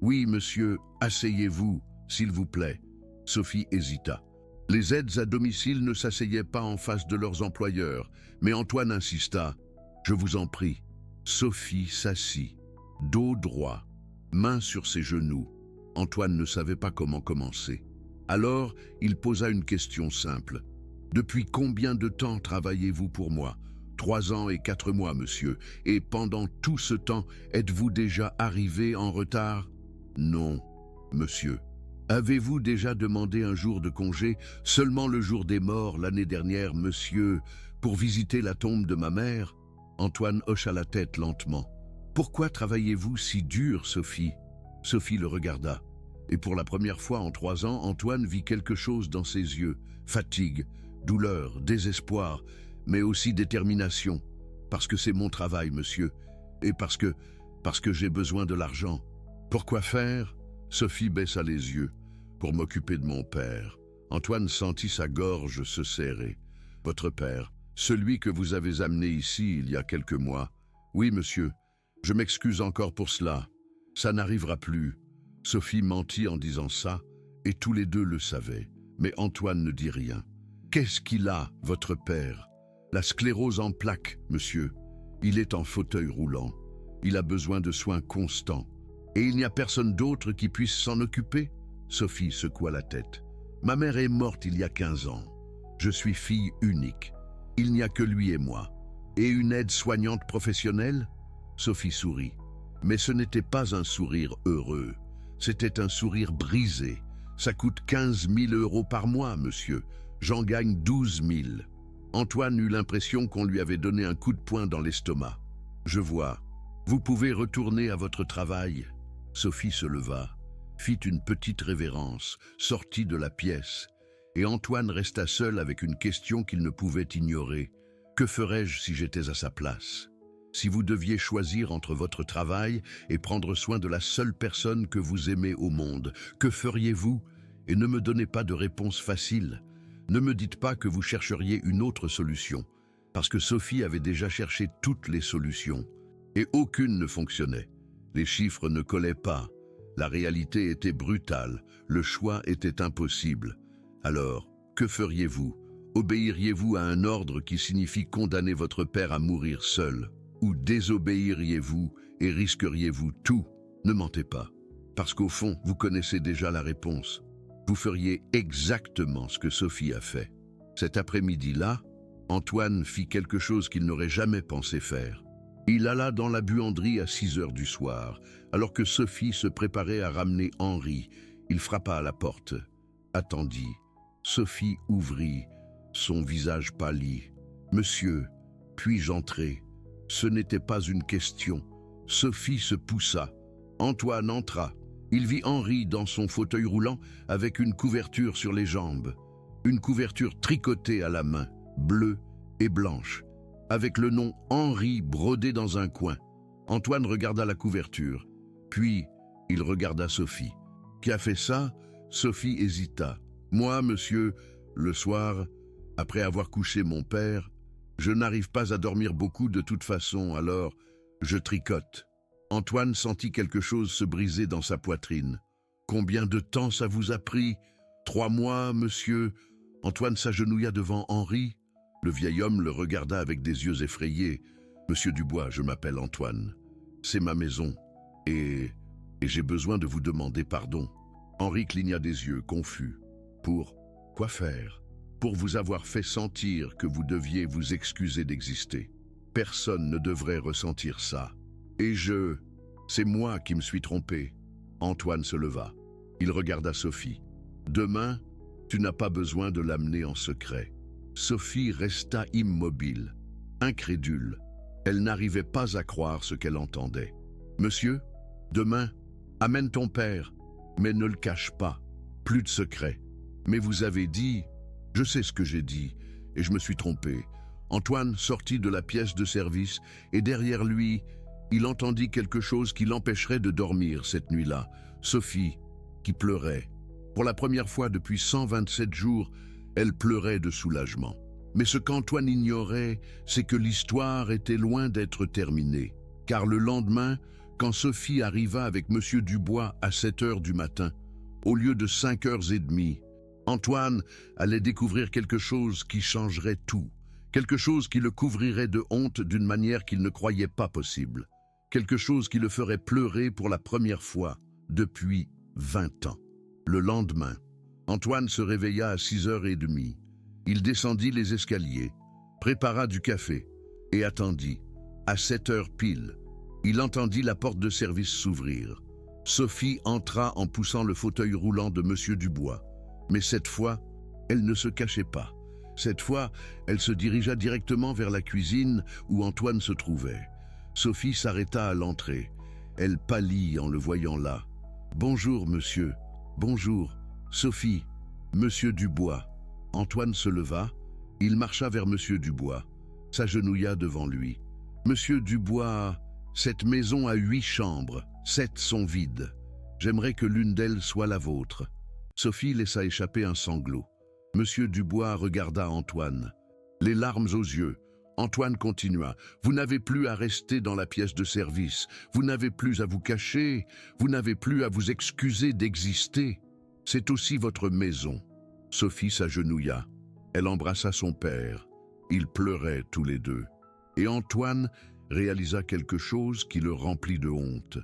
Oui, monsieur, asseyez-vous, s'il vous plaît. Sophie hésita. Les aides à domicile ne s'asseyaient pas en face de leurs employeurs, mais Antoine insista. Je vous en prie. Sophie s'assit, dos droit, main sur ses genoux. Antoine ne savait pas comment commencer. Alors, il posa une question simple. Depuis combien de temps travaillez-vous pour moi? 3 ans et 4 mois, monsieur. Et pendant tout ce temps, êtes-vous déjà arrivé en retard? Non, monsieur. Avez-vous déjà demandé un jour de congé, seulement le jour des morts l'année dernière, monsieur, pour visiter la tombe de ma mère? Antoine hocha la tête lentement. Pourquoi travaillez-vous si dur, Sophie? Sophie le regarda. Et pour la première fois en 3 ans, Antoine vit quelque chose dans ses yeux. Fatigue, douleur, désespoir, mais aussi détermination. Parce que c'est mon travail, monsieur. Et parce que j'ai besoin de l'argent. Pourquoi faire? Sophie baissa les yeux. Pour m'occuper de mon père. Antoine sentit sa gorge se serrer. Votre père, celui que vous avez amené ici il y a quelques mois. Oui, monsieur. Je m'excuse encore pour cela. Ça n'arrivera plus. Sophie mentit en disant ça, et tous les deux le savaient. Mais Antoine ne dit rien. Qu'est-ce qu'il a, votre père? La sclérose en plaques, monsieur. Il est en fauteuil roulant. Il a besoin de soins constants. Et il n'y a personne d'autre qui puisse s'en occuper? Sophie secoua la tête. Ma mère est morte il y a 15 ans. Je suis fille unique. Il n'y a que lui et moi. Et une aide-soignante professionnelle? Sophie sourit. Mais ce n'était pas un sourire heureux. C'était un sourire brisé. Ça coûte 15 000 € par mois, monsieur. J'en gagne 12 000. Antoine eut l'impression qu'on lui avait donné un coup de poing dans l'estomac. Je vois. Vous pouvez retourner à votre travail. Sophie se leva, fit une petite révérence, sortit de la pièce, et Antoine resta seul avec une question qu'il ne pouvait ignorer. Que ferais-je si j'étais à sa place? Si vous deviez choisir entre votre travail et prendre soin de la seule personne que vous aimez au monde, que feriez-vous? Et ne me donnez pas de réponse facile. Ne me dites pas que vous chercheriez une autre solution, parce que Sophie avait déjà cherché toutes les solutions, et aucune ne fonctionnait. Les chiffres ne collaient pas, la réalité était brutale, le choix était impossible. Alors, que feriez-vous? Obéiriez-vous à un ordre qui signifie condamner votre père à mourir seul? Ou désobéiriez-vous et risqueriez-vous tout? Ne mentez pas, parce qu'au fond, vous connaissez déjà la réponse. Vous feriez exactement ce que Sophie a fait. Cet après-midi-là, Antoine fit quelque chose qu'il n'aurait jamais pensé faire. Il alla dans la buanderie à 6 heures du soir, alors que Sophie se préparait à ramener Henri. Il frappa à la porte, attendit. Sophie ouvrit, son visage pâli. « Monsieur, puis-je entrer ?» Ce n'était pas une question. Sophie se poussa. Antoine entra. Il vit Henri dans son fauteuil roulant avec une couverture sur les jambes. Une couverture tricotée à la main, bleue et blanche, avec le nom Henri brodé dans un coin. Antoine regarda la couverture. Puis, il regarda Sophie. « Qui a fait ça ?» Sophie hésita. « Moi, monsieur, le soir, après avoir couché mon père, je n'arrive pas à dormir beaucoup de toute façon, alors je tricote. » Antoine sentit quelque chose se briser dans sa poitrine. « Combien de temps ça vous a pris? 3 mois, monsieur ?» Antoine s'agenouilla devant Henri. Le vieil homme le regarda avec des yeux effrayés. « Monsieur Dubois, je m'appelle Antoine. C'est ma maison. Et j'ai besoin de vous demander pardon. » Henri cligna des yeux, confus. « Pour quoi faire? Pour vous avoir fait sentir que vous deviez vous excuser d'exister. Personne ne devrait ressentir ça. Et c'est moi qui me suis trompé. » Antoine se leva. Il regarda Sophie. « Demain, tu n'as pas besoin de l'amener en secret. » Sophie resta immobile, incrédule. Elle n'arrivait pas à croire ce qu'elle entendait. « Monsieur, demain, amène ton père, mais ne le cache pas. Plus de secret. Mais vous avez dit... » « Je sais ce que j'ai dit, et je me suis trompé. » Antoine sortit de la pièce de service, et derrière lui, il entendit quelque chose qui l'empêcherait de dormir cette nuit-là. Sophie, qui pleurait. Pour la première fois depuis 127 jours, elle pleurait de soulagement. Mais ce qu'Antoine ignorait, c'est que l'histoire était loin d'être terminée. Car le lendemain, quand Sophie arriva avec M. Dubois à 7 heures du matin, au lieu de 5h30, Antoine allait découvrir quelque chose qui changerait tout, quelque chose qui le couvrirait de honte d'une manière qu'il ne croyait pas possible, quelque chose qui le ferait pleurer pour la première fois depuis 20 ans. Le lendemain, Antoine se réveilla à 6h30. Il descendit les escaliers, prépara du café et attendit. À 7h pile, il entendit la porte de service s'ouvrir. Sophie entra en poussant le fauteuil roulant de M. Dubois. Mais cette fois, elle ne se cachait pas. Cette fois, elle se dirigea directement vers la cuisine où Antoine se trouvait. Sophie s'arrêta à l'entrée. Elle pâlit en le voyant là. « Bonjour, monsieur. Bonjour. Sophie. Monsieur Dubois. » Antoine se leva. Il marcha vers Monsieur Dubois, s'agenouilla devant lui. « Monsieur Dubois, cette maison a 8 chambres. 7 sont vides. J'aimerais que l'une d'elles soit la vôtre. » Sophie laissa échapper un sanglot. Monsieur Dubois regarda Antoine. Les larmes aux yeux, Antoine continua. « Vous n'avez plus à rester dans la pièce de service. Vous n'avez plus à vous cacher. Vous n'avez plus à vous excuser d'exister. C'est aussi votre maison. » Sophie s'agenouilla. Elle embrassa son père. Ils pleuraient tous les deux. Et Antoine réalisa quelque chose qui le remplit de honte.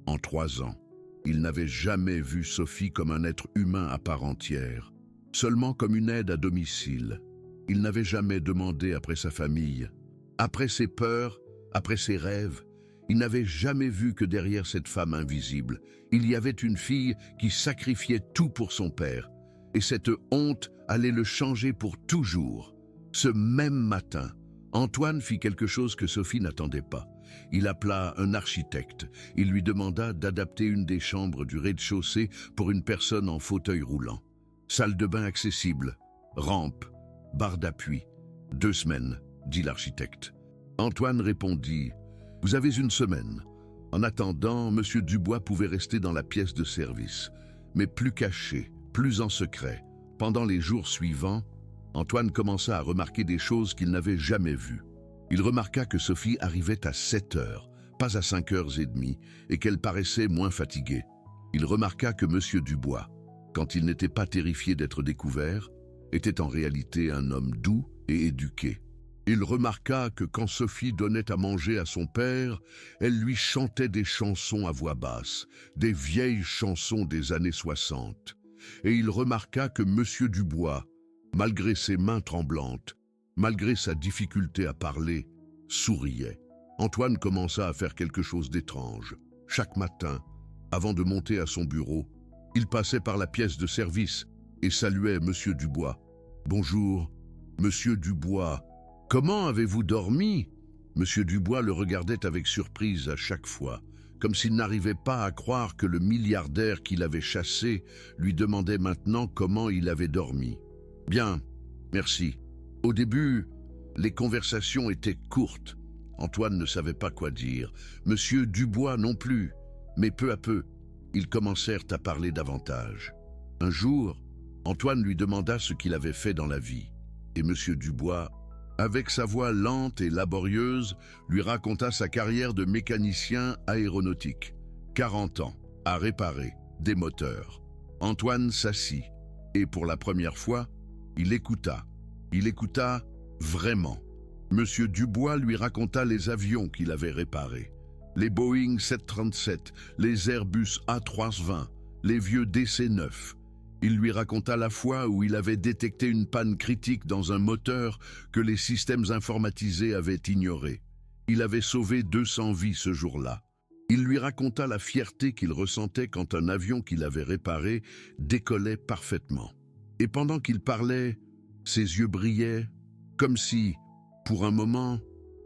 En 3 ans, il n'avait jamais vu Sophie comme un être humain à part entière, seulement comme une aide à domicile. Il n'avait jamais demandé après sa famille, après ses peurs, après ses rêves. Il n'avait jamais vu que derrière cette femme invisible, il y avait une fille qui sacrifiait tout pour son père. Et cette honte allait le changer pour toujours. Ce même matin, Antoine fit quelque chose que Sophie n'attendait pas. Il appela un architecte. Il lui demanda d'adapter une des chambres du rez-de-chaussée pour une personne en fauteuil roulant. Salle de bain accessible, rampe, barre d'appui. 2 semaines, dit l'architecte. Antoine répondit, « Vous avez 1 semaine. » En attendant, M. Dubois pouvait rester dans la pièce de service, mais plus caché, plus en secret. Pendant les jours suivants, Antoine commença à remarquer des choses qu'il n'avait jamais vues. Il remarqua que Sophie arrivait à 7 heures, pas à 5h30, et qu'elle paraissait moins fatiguée. Il remarqua que M. Dubois, quand il n'était pas terrifié d'être découvert, était en réalité un homme doux et éduqué. Il remarqua que quand Sophie donnait à manger à son père, elle lui chantait des chansons à voix basse, des vieilles chansons des années 60. Et il remarqua que M. Dubois, malgré ses mains tremblantes, malgré sa difficulté à parler, souriait. Antoine commença à faire quelque chose d'étrange. Chaque matin, avant de monter à son bureau, il passait par la pièce de service et saluait M. Dubois. « Bonjour, Monsieur Dubois. Comment avez-vous dormi ?» M. Dubois le regardait avec surprise à chaque fois, comme s'il n'arrivait pas à croire que le milliardaire qu'il avait chassé lui demandait maintenant comment il avait dormi. « Bien, merci. » Au début, les conversations étaient courtes. Antoine ne savait pas quoi dire. Monsieur Dubois non plus. Mais peu à peu, ils commencèrent à parler davantage. Un jour, Antoine lui demanda ce qu'il avait fait dans la vie. Et Monsieur Dubois, avec sa voix lente et laborieuse, lui raconta sa carrière de mécanicien aéronautique. 40 ans, à réparer des moteurs. Antoine s'assit et pour la première fois, il écouta. Il écouta vraiment. Monsieur Dubois lui raconta les avions qu'il avait réparés. Les Boeing 737, les Airbus A320, les vieux DC-9. Il lui raconta la fois où il avait détecté une panne critique dans un moteur que les systèmes informatisés avaient ignoré. Il avait sauvé 200 vies ce jour-là. Il lui raconta la fierté qu'il ressentait quand un avion qu'il avait réparé décollait parfaitement. Et pendant qu'il parlait, ses yeux brillaient, comme si, pour un moment,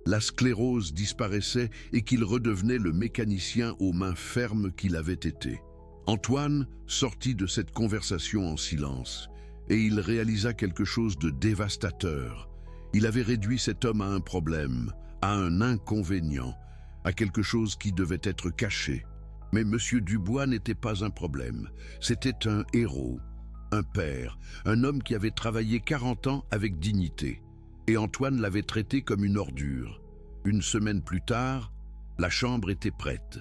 la sclérose disparaissait et qu'il redevenait le mécanicien aux mains fermes qu'il avait été. Antoine sortit de cette conversation en silence, et il réalisa quelque chose de dévastateur. Il avait réduit cet homme à un problème, à un inconvénient, à quelque chose qui devait être caché. Mais M. Dubois n'était pas un problème, c'était un héros, un père, un homme qui avait travaillé 40 ans avec dignité. Et Antoine l'avait traité comme une ordure. 1 semaine plus tard, la chambre était prête.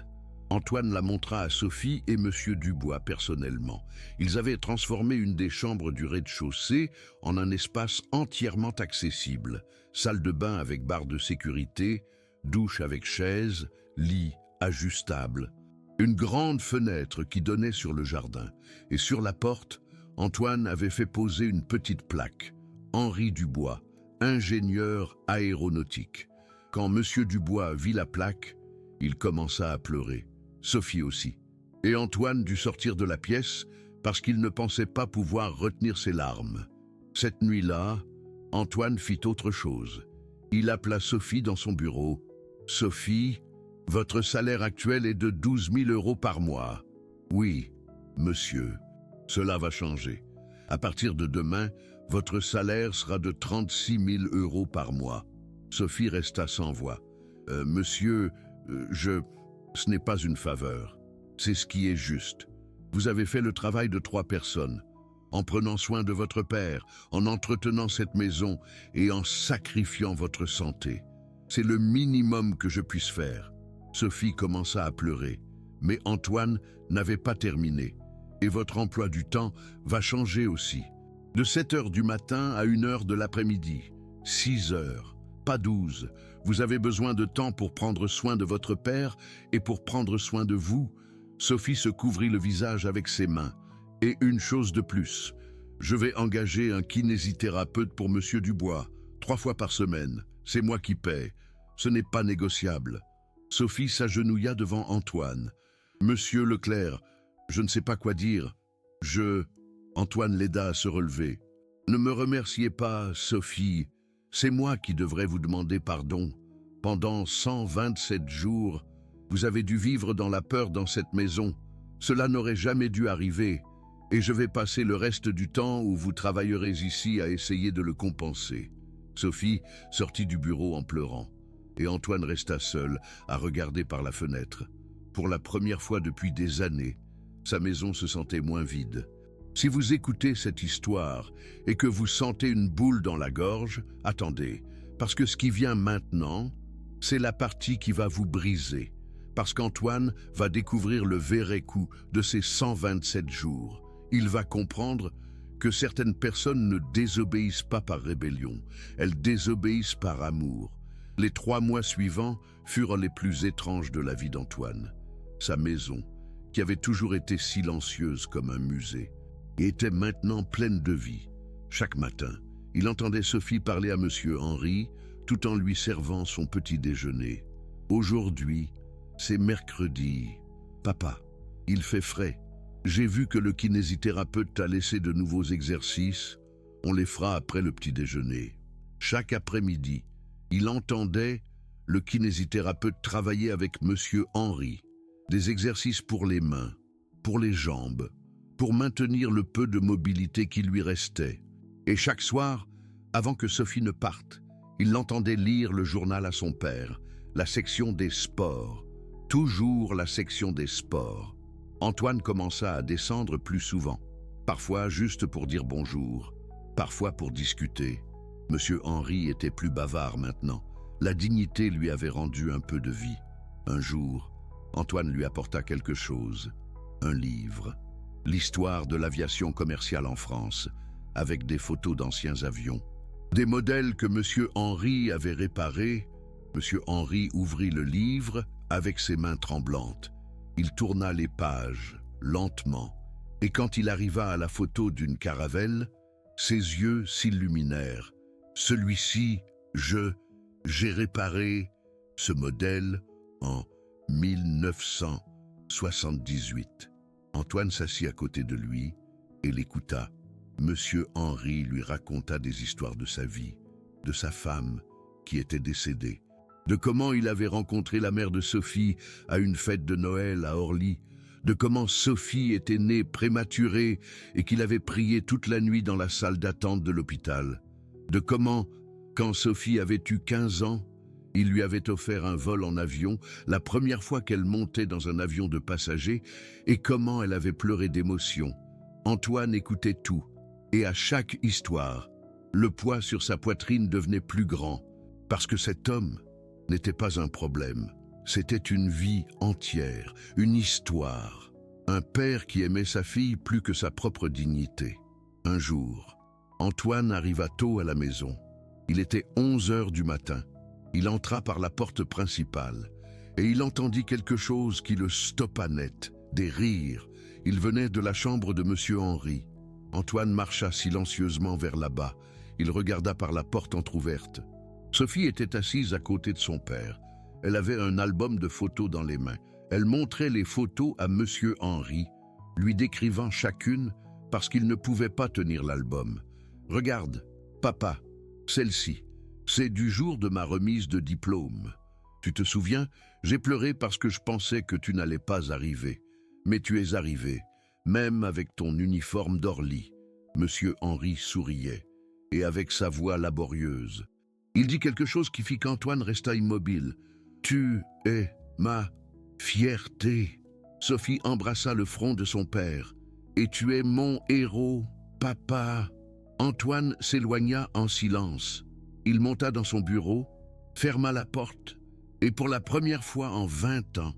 Antoine la montra à Sophie et Monsieur Dubois personnellement. Ils avaient transformé une des chambres du rez-de-chaussée en un espace entièrement accessible. Salle de bain avec barre de sécurité, douche avec chaise, lit ajustable. Une grande fenêtre qui donnait sur le jardin. Et sur la porte, Antoine avait fait poser une petite plaque. Henri Dubois, ingénieur aéronautique. Quand Monsieur Dubois vit la plaque, il commença à pleurer. Sophie aussi. Et Antoine dut sortir de la pièce parce qu'il ne pensait pas pouvoir retenir ses larmes. Cette nuit-là, Antoine fit autre chose. Il appela Sophie dans son bureau. « Sophie, votre salaire actuel est de 12 000 € par mois. »« Oui, monsieur, cela va changer. À partir de demain, votre salaire sera de 36 000 € par mois. » Sophie resta sans voix. Monsieur, ce n'est pas une faveur. C'est ce qui est juste. Vous avez fait le travail de 3 personnes, en prenant soin de votre père, en entretenant cette maison et en sacrifiant votre santé. C'est le minimum que je puisse faire. » Sophie commença à pleurer, mais Antoine n'avait pas terminé. « Et votre emploi du temps va changer aussi. De 7 heures du matin à 1 heure de l'après-midi. 6 heures. Pas 12. Vous avez besoin de temps pour prendre soin de votre père et pour prendre soin de vous. » Sophie se couvrit le visage avec ses mains. « Et une chose de plus. Je vais engager un kinésithérapeute pour Monsieur Dubois, 3 fois par semaine. C'est moi qui paie. Ce n'est pas négociable. » Sophie s'agenouilla devant Antoine. « Monsieur Leclerc, je ne sais pas quoi dire. Antoine l'aida à se relever. « Ne me remerciez pas, Sophie. C'est moi qui devrais vous demander pardon. Pendant 127 jours, vous avez dû vivre dans la peur dans cette maison. Cela n'aurait jamais dû arriver. Et je vais passer le reste du temps où vous travaillerez ici à essayer de le compenser. » Sophie sortit du bureau en pleurant. Et Antoine resta seul, à regarder par la fenêtre. Pour la première fois depuis des années, sa maison se sentait moins vide. Si vous écoutez cette histoire et que vous sentez une boule dans la gorge, attendez, parce que ce qui vient maintenant, c'est la partie qui va vous briser. Parce qu'Antoine va découvrir le vrai coût de ces 127 jours. Il va comprendre que certaines personnes ne désobéissent pas par rébellion, elles désobéissent par amour. Les 3 mois suivants furent les plus étranges de la vie d'Antoine. Sa maison, qui avait toujours été silencieuse comme un musée, était maintenant pleine de vie. Chaque matin, il entendait Sophie parler à Monsieur Henri, tout en lui servant son petit déjeuner. « Aujourd'hui, c'est mercredi. Papa, il fait frais. J'ai vu que le kinésithérapeute t'a laissé de nouveaux exercices. On les fera après le petit déjeuner. » Chaque après-midi, il entendait le kinésithérapeute travailler avec Monsieur Henri. Des exercices pour les mains, pour les jambes, pour maintenir le peu de mobilité qui lui restait. Et chaque soir, avant que Sophie ne parte, il l'entendait lire le journal à son père, la section des sports. Toujours la section des sports. Antoine commença à descendre plus souvent, parfois juste pour dire bonjour, parfois pour discuter. Monsieur Henri était plus bavard maintenant. La dignité lui avait rendu un peu de vie. Un jour, Antoine lui apporta quelque chose, un livre, l'histoire de l'aviation commerciale en France, avec des photos d'anciens avions. Des modèles que Monsieur Henri avait réparés. Monsieur Henri ouvrit le livre avec ses mains tremblantes. Il tourna les pages, lentement, et quand il arriva à la photo d'une caravelle, ses yeux s'illuminèrent. Celui-ci, j'ai réparé ce modèle en 1978. Antoine s'assit à côté de lui et l'écouta. Monsieur Henri lui raconta des histoires de sa vie, de sa femme qui était décédée, de comment il avait rencontré la mère de Sophie à une fête de Noël à Orly, de comment Sophie était née prématurée et qu'il avait prié toute la nuit dans la salle d'attente de l'hôpital, de comment, quand Sophie avait eu 15 ans, il lui avait offert un vol en avion, la première fois qu'elle montait dans un avion de passagers, et comment elle avait pleuré d'émotion. Antoine écoutait tout, et à chaque histoire, le poids sur sa poitrine devenait plus grand, parce que cet homme n'était pas un problème, C'était une vie entière, une histoire. Un père qui aimait sa fille plus que sa propre dignité. Un jour, Antoine arriva tôt à la maison. Il était 11 heures du matin. Il entra par la porte principale et il entendit quelque chose qui le stoppa net, des rires. Il venait de la chambre de Monsieur Henri. Antoine marcha silencieusement vers là-bas. Il regarda par la porte entr'ouverte. Sophie était assise à côté de son père. Elle avait un album de photos dans les mains. Elle montrait les photos à Monsieur Henri, lui décrivant chacune parce qu'il ne pouvait pas tenir l'album. « Regarde, papa, celle-ci, c'est du jour de ma remise de diplôme. Tu te souviens, j'ai pleuré parce que je pensais que tu n'allais pas arriver. Mais tu es arrivé, même avec ton uniforme d'Orly. » Monsieur Henri souriait, et avec sa voix laborieuse. Il dit quelque chose qui fit qu'Antoine resta immobile. « Tu es ma fierté. » Sophie embrassa le front de son père. « Et tu es mon héros, papa. » Antoine s'éloigna en silence. Il monta dans son bureau, ferma la porte, et pour la première fois en 20 ans,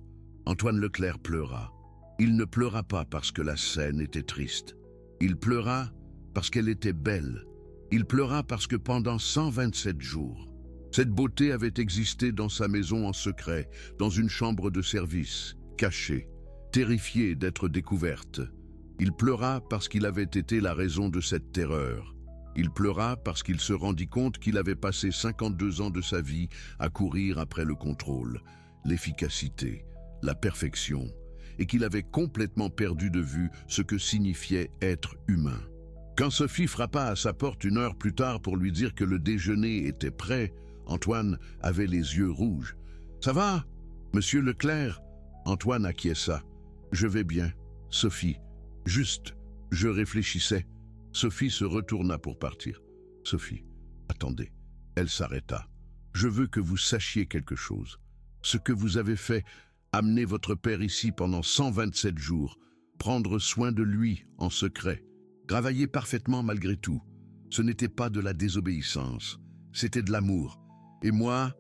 Antoine Leclerc pleura. Il ne pleura pas parce que la scène était triste. Il pleura parce qu'elle était belle. Il pleura parce que pendant 127 jours, cette beauté avait existé dans sa maison en secret, dans une chambre de service, cachée, terrifiée d'être découverte. Il pleura parce qu'il avait été la raison de cette terreur. Il pleura parce qu'il se rendit compte qu'il avait passé 52 ans de sa vie à courir après le contrôle, l'efficacité, la perfection, et qu'il avait complètement perdu de vue ce que signifiait être humain. Quand Sophie frappa à sa porte 1 heure plus tard pour lui dire que le déjeuner était prêt, Antoine avait les yeux rouges. « Ça va, monsieur Leclerc ?» Antoine acquiesça. « Je vais bien, Sophie. Juste, je réfléchissais. » Sophie se retourna pour partir. « Sophie, attendez. » Elle s'arrêta. « Je veux que vous sachiez quelque chose. Ce que vous avez fait, amener votre père ici pendant 127 jours, prendre soin de lui en secret, travailler parfaitement malgré tout, ce n'était pas de la désobéissance, c'était de l'amour. Et moi,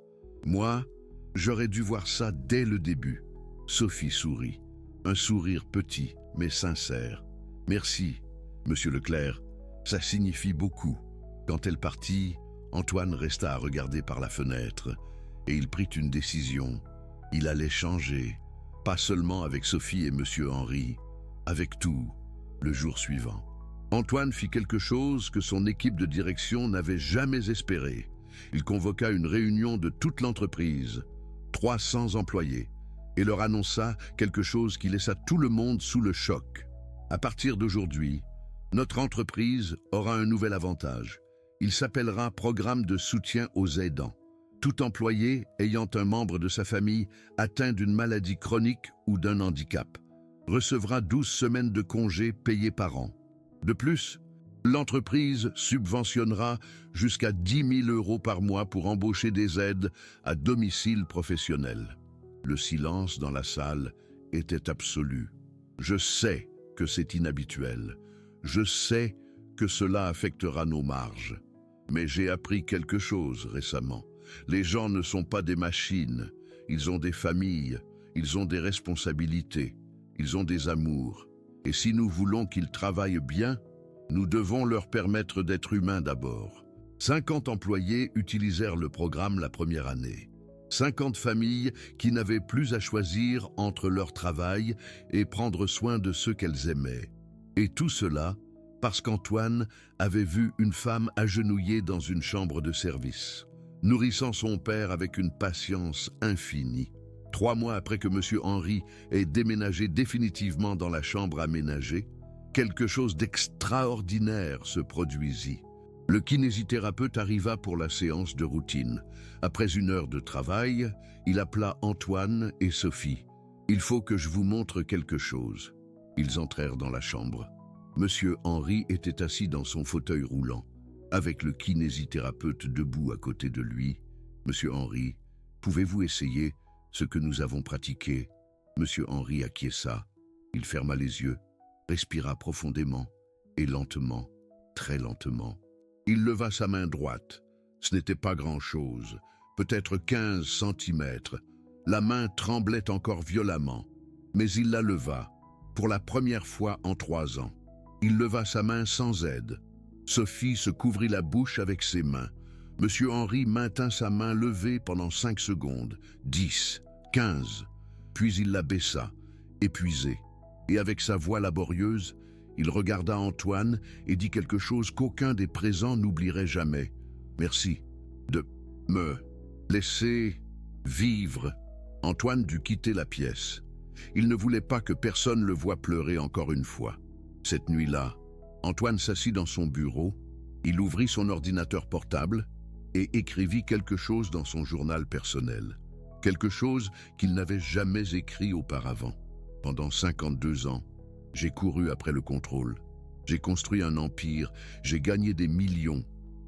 j'aurais dû voir ça dès le début. » Sophie sourit, un sourire petit mais sincère. « Merci, monsieur Leclerc, ça signifie beaucoup. » Quand elle partit, Antoine resta à regarder par la fenêtre et il prit une décision. Il allait changer, pas seulement avec Sophie et monsieur Henri, avec tout, le jour suivant. Antoine fit quelque chose que son équipe de direction n'avait jamais espéré. Il convoqua une réunion de toute l'entreprise, 300 employés, et leur annonça quelque chose qui laissa tout le monde sous le choc. À partir d'aujourd'hui, notre entreprise aura un nouvel avantage. Il s'appellera Programme de soutien aux aidants. Tout employé ayant un membre de sa famille atteint d'une maladie chronique ou d'un handicap recevra 12 semaines de congés payés par an. De plus, l'entreprise subventionnera jusqu'à 10 000 € par mois pour embaucher des aides à domicile professionnel. Le silence dans la salle était absolu. Je sais que c'est inhabituel. Je sais que cela affectera nos marges. Mais j'ai appris quelque chose récemment. Les gens ne sont pas des machines. Ils ont des familles, ils ont des responsabilités, ils ont des amours. Et si nous voulons qu'ils travaillent bien, nous devons leur permettre d'être humains d'abord. 50 employés utilisèrent le programme la première année. 50 familles qui n'avaient plus à choisir entre leur travail et prendre soin de ceux qu'elles aimaient. Et tout cela parce qu'Antoine avait vu une femme agenouillée dans une chambre de service, nourrissant son père avec une patience infinie. 3 mois après que M. Henri ait déménagé définitivement dans la chambre aménagée, quelque chose d'extraordinaire se produisit. Le kinésithérapeute arriva pour la séance de routine. Après 1 heure de travail, il appela Antoine et Sophie. « Il faut que je vous montre quelque chose. » Ils entrèrent dans la chambre. M. Henri était assis dans son fauteuil roulant, avec le kinésithérapeute debout à côté de lui. « Monsieur Henri, pouvez-vous essayer ce que nous avons pratiqué ?» M. Henri acquiesça. Il ferma les yeux, respira profondément et lentement, très lentement. Il leva sa main droite. Ce n'était pas grand-chose, peut-être 15 centimètres. La main tremblait encore violemment, mais il la leva, pour la première fois en 3 ans. Il leva sa main sans aide. Sophie se couvrit la bouche avec ses mains. Monsieur Henri maintint sa main levée pendant 5 secondes, 10, 15, puis il la baissa, épuisé. Et avec sa voix laborieuse, il regarda Antoine et dit quelque chose qu'aucun des présents n'oublierait jamais. « Merci de me laisser vivre. » Antoine dut quitter la pièce. Il ne voulait pas que personne le voie pleurer encore une fois. Cette nuit-là, Antoine s'assit dans son bureau, il ouvrit son ordinateur portable et écrivit quelque chose dans son journal personnel. Quelque chose qu'il n'avait jamais écrit auparavant. Pendant 52 ans, j'ai couru après le contrôle. J'ai construit un empire, j'ai gagné des millions.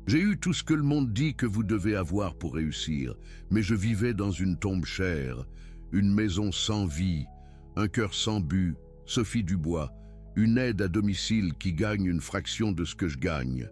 J'ai eu tout ce que le monde dit que vous devez avoir pour réussir, mais je vivais dans une tombe chère, une maison sans vie, un cœur sans but, Sophie Dubois, une aide à domicile qui gagne une fraction de ce que je gagne,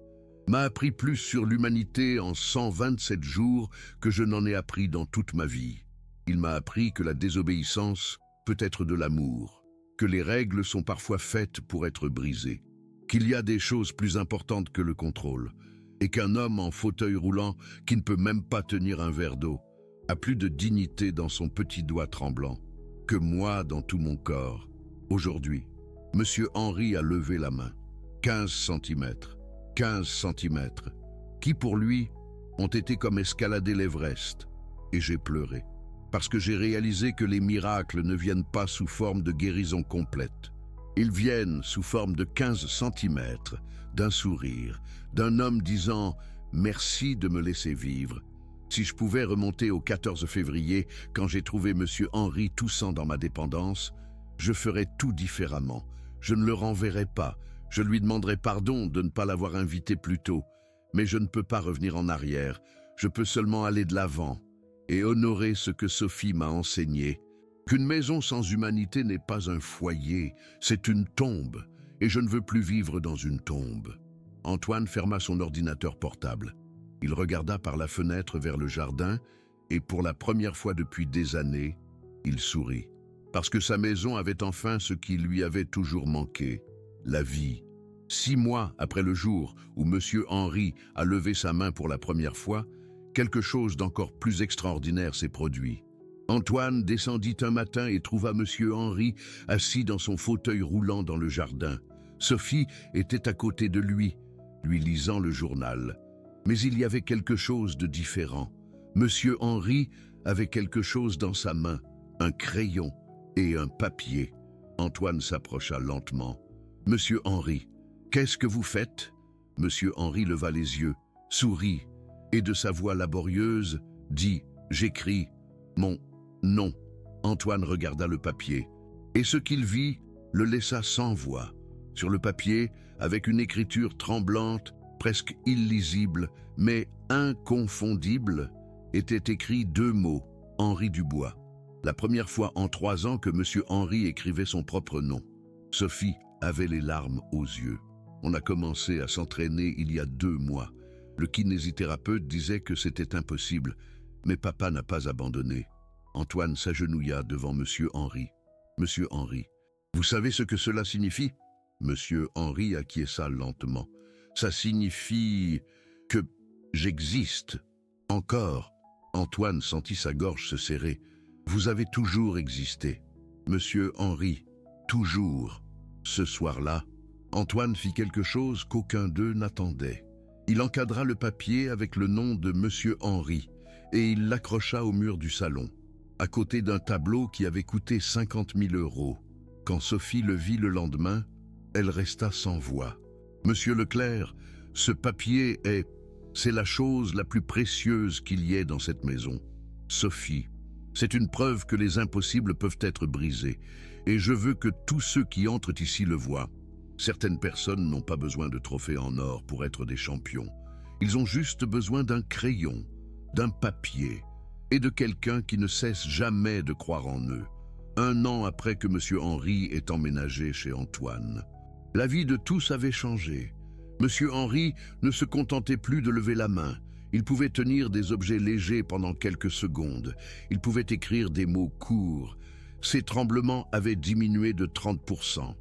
m'a appris plus sur l'humanité en 127 jours que je n'en ai appris dans toute ma vie. Il m'a appris que la désobéissance peut être de l'amour, que les règles sont parfois faites pour être brisées, qu'il y a des choses plus importantes que le contrôle, et qu'un homme en fauteuil roulant qui ne peut même pas tenir un verre d'eau a plus de dignité dans son petit doigt tremblant que moi dans tout mon corps. Aujourd'hui, Monsieur Henri a levé la main. 15 centimètres, 15 centimètres, qui pour lui ont été comme escalader l'Everest. Et j'ai pleuré, parce que j'ai réalisé que les miracles ne viennent pas sous forme de guérison complète. Ils viennent sous forme de 15 centimètres, d'un sourire, d'un homme disant « merci de me laisser vivre ». Si je pouvais remonter au 14 février, quand j'ai trouvé Monsieur Henri toussant dans ma dépendance, je ferais tout différemment. Je ne le renverrai pas, je lui demanderai pardon de ne pas l'avoir invité plus tôt, mais je ne peux pas revenir en arrière, je peux seulement aller de l'avant et honorer ce que Sophie m'a enseigné, qu'une maison sans humanité n'est pas un foyer, c'est une tombe, et je ne veux plus vivre dans une tombe. Antoine ferma son ordinateur portable. Il regarda par la fenêtre vers le jardin et pour la première fois depuis des années, il sourit. Parce que sa maison avait enfin ce qui lui avait toujours manqué, la vie. 6 mois après le jour où Monsieur Henri a levé sa main pour la première fois, quelque chose d'encore plus extraordinaire s'est produit. Antoine descendit un matin et trouva Monsieur Henri assis dans son fauteuil roulant dans le jardin. Sophie était à côté de lui lisant le journal. Mais il y avait quelque chose de différent. Monsieur Henri avait quelque chose dans sa main, un crayon et un papier. Antoine s'approcha lentement. « Monsieur Henri, qu'est-ce que vous faites ?» Monsieur Henri leva les yeux, sourit, et de sa voix laborieuse, dit « J'écris mon nom ». Antoine regarda le papier, et ce qu'il vit le laissa sans voix. Sur le papier, avec une écriture tremblante, presque illisible, mais inconfondible, étaient écrits 2 mots, Henri Dubois. La première fois en 3 ans que Monsieur Henri écrivait son propre nom. Sophie avait les larmes aux yeux. On a commencé à s'entraîner il y a 2 mois. Le kinésithérapeute disait que c'était impossible, mais papa n'a pas abandonné. Antoine s'agenouilla devant Monsieur Henri. Monsieur Henri, vous savez ce que cela signifie ? Monsieur Henri acquiesça lentement. Ça signifie que j'existe. Encore. Antoine sentit sa gorge se serrer. Vous avez toujours existé. Monsieur Henri, toujours. Ce soir-là, Antoine fit quelque chose qu'aucun d'eux n'attendait. Il encadra le papier avec le nom de Monsieur Henri et il l'accrocha au mur du salon, à côté d'un tableau qui avait coûté 50 000 €. Quand Sophie le vit le lendemain, elle resta sans voix. Monsieur Leclerc, ce papier c'est la chose la plus précieuse qu'il y ait dans cette maison. Sophie, c'est une preuve que les impossibles peuvent être brisés, et je veux que tous ceux qui entrent ici le voient. Certaines personnes n'ont pas besoin de trophées en or pour être des champions. Ils ont juste besoin d'un crayon, d'un papier, et de quelqu'un qui ne cesse jamais de croire en eux. 1 an après que Monsieur Henri ait emménagé chez Antoine, la vie de tous avait changé. Monsieur Henri ne se contentait plus de lever la main. Il pouvait tenir des objets légers pendant quelques secondes. Il pouvait écrire des mots courts. Ses tremblements avaient diminué de 30%.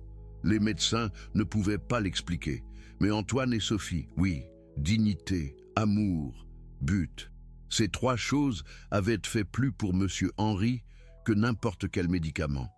Les médecins ne pouvaient pas l'expliquer. Mais Antoine et Sophie, oui, dignité, amour, but. Ces trois choses avaient fait plus pour Monsieur Henry que n'importe quel médicament.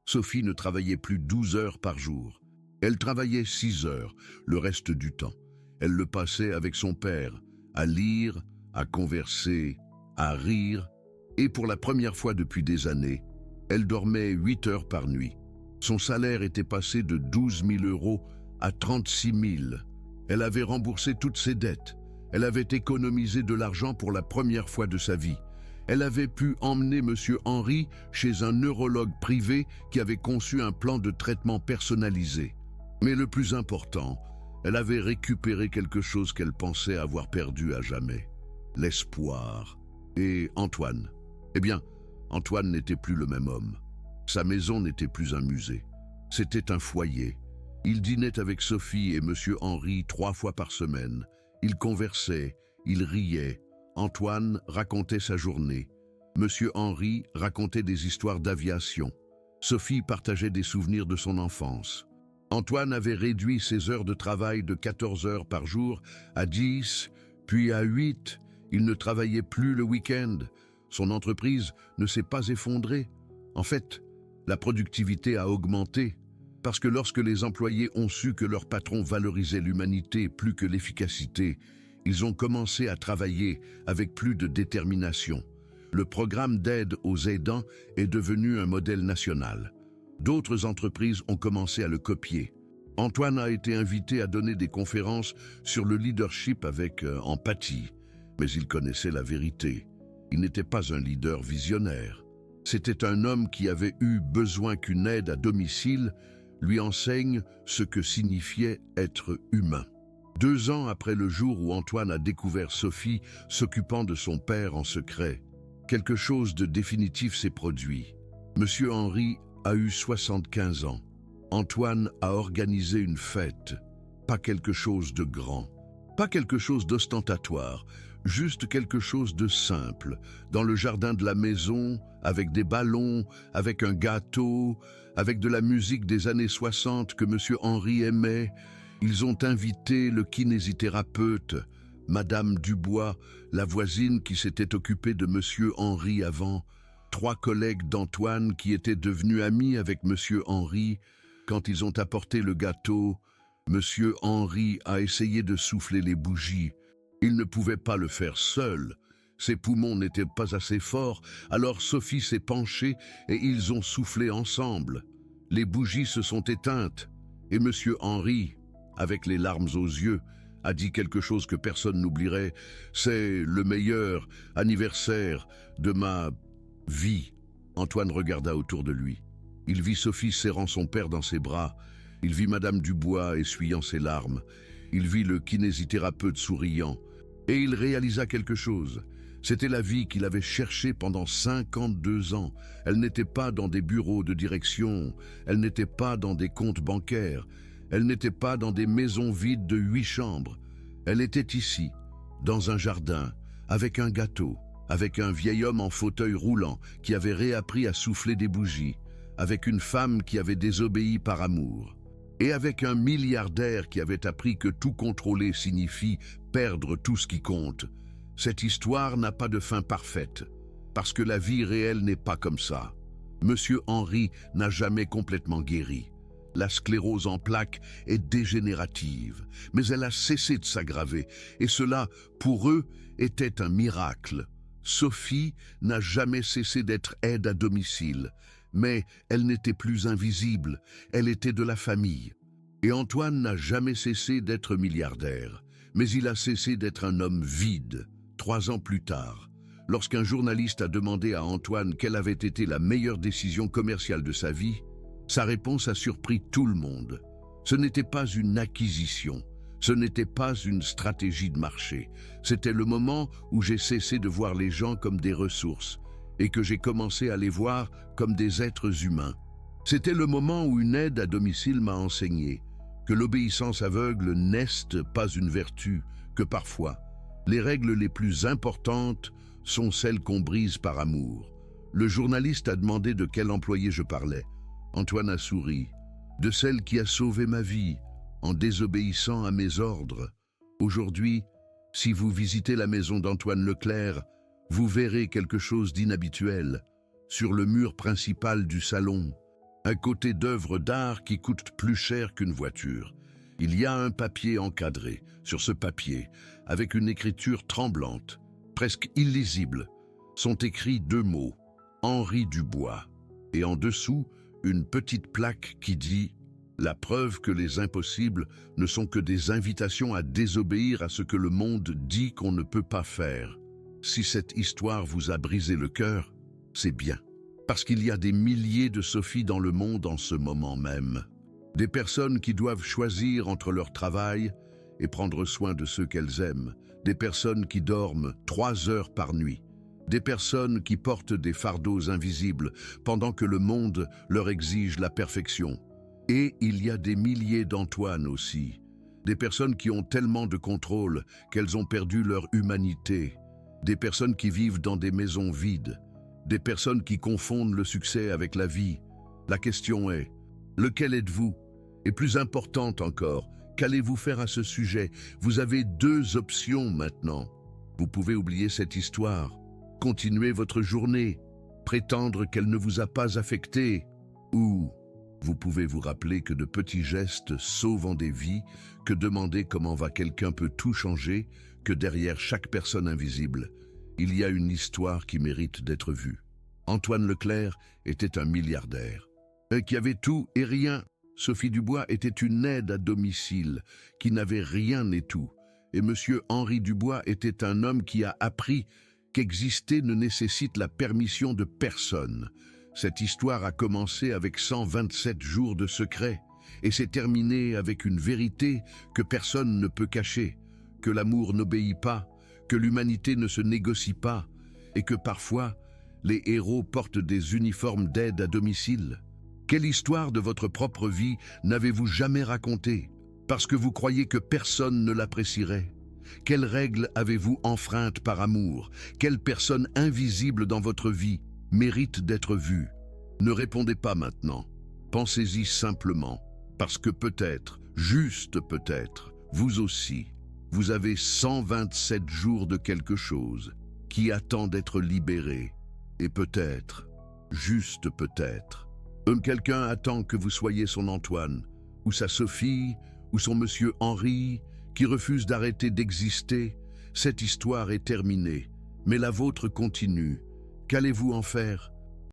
Sophie ne travaillait plus 12 heures par jour. Elle travaillait 6 heures, le reste du temps. Elle le passait avec son père, à lire, à converser, à rire, et pour la première fois depuis des années, elle dormait 8 heures par nuit. Son salaire était passé de 12 000 € à 36 000. Elle avait remboursé toutes ses dettes. Elle avait économisé de l'argent pour la première fois de sa vie. Elle avait pu emmener Monsieur Henry chez un neurologue privé qui avait conçu un plan de traitement personnalisé. Mais le plus important, elle avait récupéré quelque chose qu'elle pensait avoir perdu à jamais, l'espoir. Et Antoine? Eh bien, Antoine n'était plus le même homme. Sa maison n'était plus un musée. C'était un foyer. Il dînait avec Sophie et Monsieur Henry 3 fois par semaine. Ils conversaient, ils riaient. Antoine racontait sa journée. Monsieur Henry racontait des histoires d'aviation. Sophie partageait des souvenirs de son enfance. Antoine avait réduit ses heures de travail de 14 heures par jour à 10, puis à 8. Il ne travaillait plus le week-end. Son entreprise ne s'est pas effondrée. En fait, la productivité a augmenté. Parce que lorsque les employés ont su que leur patron valorisait l'humanité plus que l'efficacité, ils ont commencé à travailler avec plus de détermination. Le programme d'aide aux aidants est devenu un modèle national. D'autres entreprises ont commencé à le copier. Antoine a été invité à donner des conférences sur le leadership avec empathie, mais il connaissait la vérité. Il n'était pas un leader visionnaire. C'était un homme qui avait eu besoin qu'une aide à domicile lui enseigne ce que signifiait être humain. 2 ans après le jour où Antoine a découvert Sophie s'occupant de son père en secret, quelque chose de définitif s'est produit. Monsieur Henry a eu 75 ans. Antoine a organisé une fête, pas quelque chose de grand, pas quelque chose d'ostentatoire, juste quelque chose de simple, dans le jardin de la maison, avec des ballons, avec un gâteau, avec de la musique des années 60 que Monsieur Henry aimait. Ils ont invité le kinésithérapeute, Madame Dubois, la voisine qui s'était occupée de Monsieur Henry avant, 3 collègues d'Antoine qui étaient devenus amis avec Monsieur Henry. Quand ils ont apporté le gâteau, Monsieur Henry a essayé de souffler les bougies. Il ne pouvait pas le faire seul. Ses poumons n'étaient pas assez forts, alors Sophie s'est penchée et ils ont soufflé ensemble. Les bougies se sont éteintes et Monsieur Henry, avec les larmes aux yeux, a dit quelque chose que personne n'oublierait. C'est le meilleur anniversaire de ma vie. Antoine regarda autour de lui. Il vit Sophie serrant son père dans ses bras. Il vit Madame Dubois essuyant ses larmes. Il vit le kinésithérapeute souriant. Et il réalisa quelque chose. C'était la vie qu'il avait cherchée pendant 52 ans. Elle n'était pas dans des bureaux de direction. Elle n'était pas dans des comptes bancaires. Elle n'était pas dans des maisons vides de 8 chambres. Elle était ici, dans un jardin, avec un gâteau, avec un vieil homme en fauteuil roulant qui avait réappris à souffler des bougies, avec une femme qui avait désobéi par amour, et avec un milliardaire qui avait appris que tout contrôler signifie perdre tout ce qui compte. Cette histoire n'a pas de fin parfaite, parce que la vie réelle n'est pas comme ça. Monsieur Henry n'a jamais complètement guéri. La sclérose en plaques est dégénérative, mais elle a cessé de s'aggraver, et cela, pour eux, était un miracle. Sophie n'a jamais cessé d'être aide à domicile, mais elle n'était plus invisible, elle était de la famille. Et Antoine n'a jamais cessé d'être milliardaire, mais il a cessé d'être un homme vide. 3 ans plus tard, lorsqu'un journaliste a demandé à Antoine quelle avait été la meilleure décision commerciale de sa vie, sa réponse a surpris tout le monde. Ce n'était pas une acquisition, ce n'était pas une stratégie de marché. C'était le moment où j'ai cessé de voir les gens comme des ressources et que j'ai commencé à les voir comme des êtres humains. C'était le moment où une aide à domicile m'a enseigné que l'obéissance aveugle n'est pas une vertu, que parfois Les règles les plus importantes sont celles qu'on brise par amour. Le journaliste a demandé de quel employé je parlais. Antoine a souri. De celle qui a sauvé ma vie en désobéissant à mes ordres. Aujourd'hui, si vous visitez la maison d'Antoine Leclerc, vous verrez quelque chose d'inhabituel. Sur le mur principal du salon, un côté d'œuvre d'art qui coûte plus cher qu'une voiture. Il y a un papier encadré. Sur ce papier, avec une écriture tremblante, presque illisible, sont écrits 2 mots, Henri Dubois. Et en dessous, une petite plaque qui dit « La preuve que les impossibles ne sont que des invitations à désobéir à ce que le monde dit qu'on ne peut pas faire. » Si cette histoire vous a brisé le cœur, c'est bien. Parce qu'il y a des milliers de Sophie dans le monde en ce moment même. Des personnes qui doivent choisir entre leur travail et prendre soin de ceux qu'elles aiment. Des personnes qui dorment 3 heures par nuit. Des personnes qui portent des fardeaux invisibles pendant que le monde leur exige la perfection. Et il y a des milliers d'Antoine aussi. Des personnes qui ont tellement de contrôle qu'elles ont perdu leur humanité. Des personnes qui vivent dans des maisons vides. Des personnes qui confondent le succès avec la vie. La question est, lequel êtes-vous? Et plus importante encore, qu'allez-vous faire à ce sujet? Vous avez 2 options maintenant. Vous pouvez oublier cette histoire, continuer votre journée, prétendre qu'elle ne vous a pas affecté, ou vous pouvez vous rappeler que de petits gestes sauvent des vies, que demander comment va quelqu'un peut tout changer, que derrière chaque personne invisible, il y a une histoire qui mérite d'être vue. Antoine Leclerc était un milliardaire, qui avait tout et rien. Sophie Dubois était une aide à domicile, qui n'avait rien et tout. Et monsieur Henri Dubois était un homme qui a appris qu'exister ne nécessite la permission de personne. Cette histoire a commencé avec 127 jours de secret, et s'est terminée avec une vérité que personne ne peut cacher, que l'amour n'obéit pas, que l'humanité ne se négocie pas, et que parfois, les héros portent des uniformes d'aide à domicile. Quelle histoire de votre propre vie n'avez-vous jamais racontée, parce que vous croyez que personne ne l'apprécierait? Quelles règles avez-vous enfreintes par amour? Quelle personne invisible dans votre vie mérite d'être vue? Ne répondez pas maintenant. Pensez-y simplement, parce que peut-être, juste peut-être, vous aussi, vous avez 127 jours de quelque chose qui attend d'être libéré. Et peut-être, juste peut-être, quelqu'un attend que vous soyez son Antoine, ou sa Sophie, ou son monsieur Henri, qui refuse d'arrêter d'exister. Cette histoire est terminée, mais la vôtre continue. Qu'allez-vous en faire?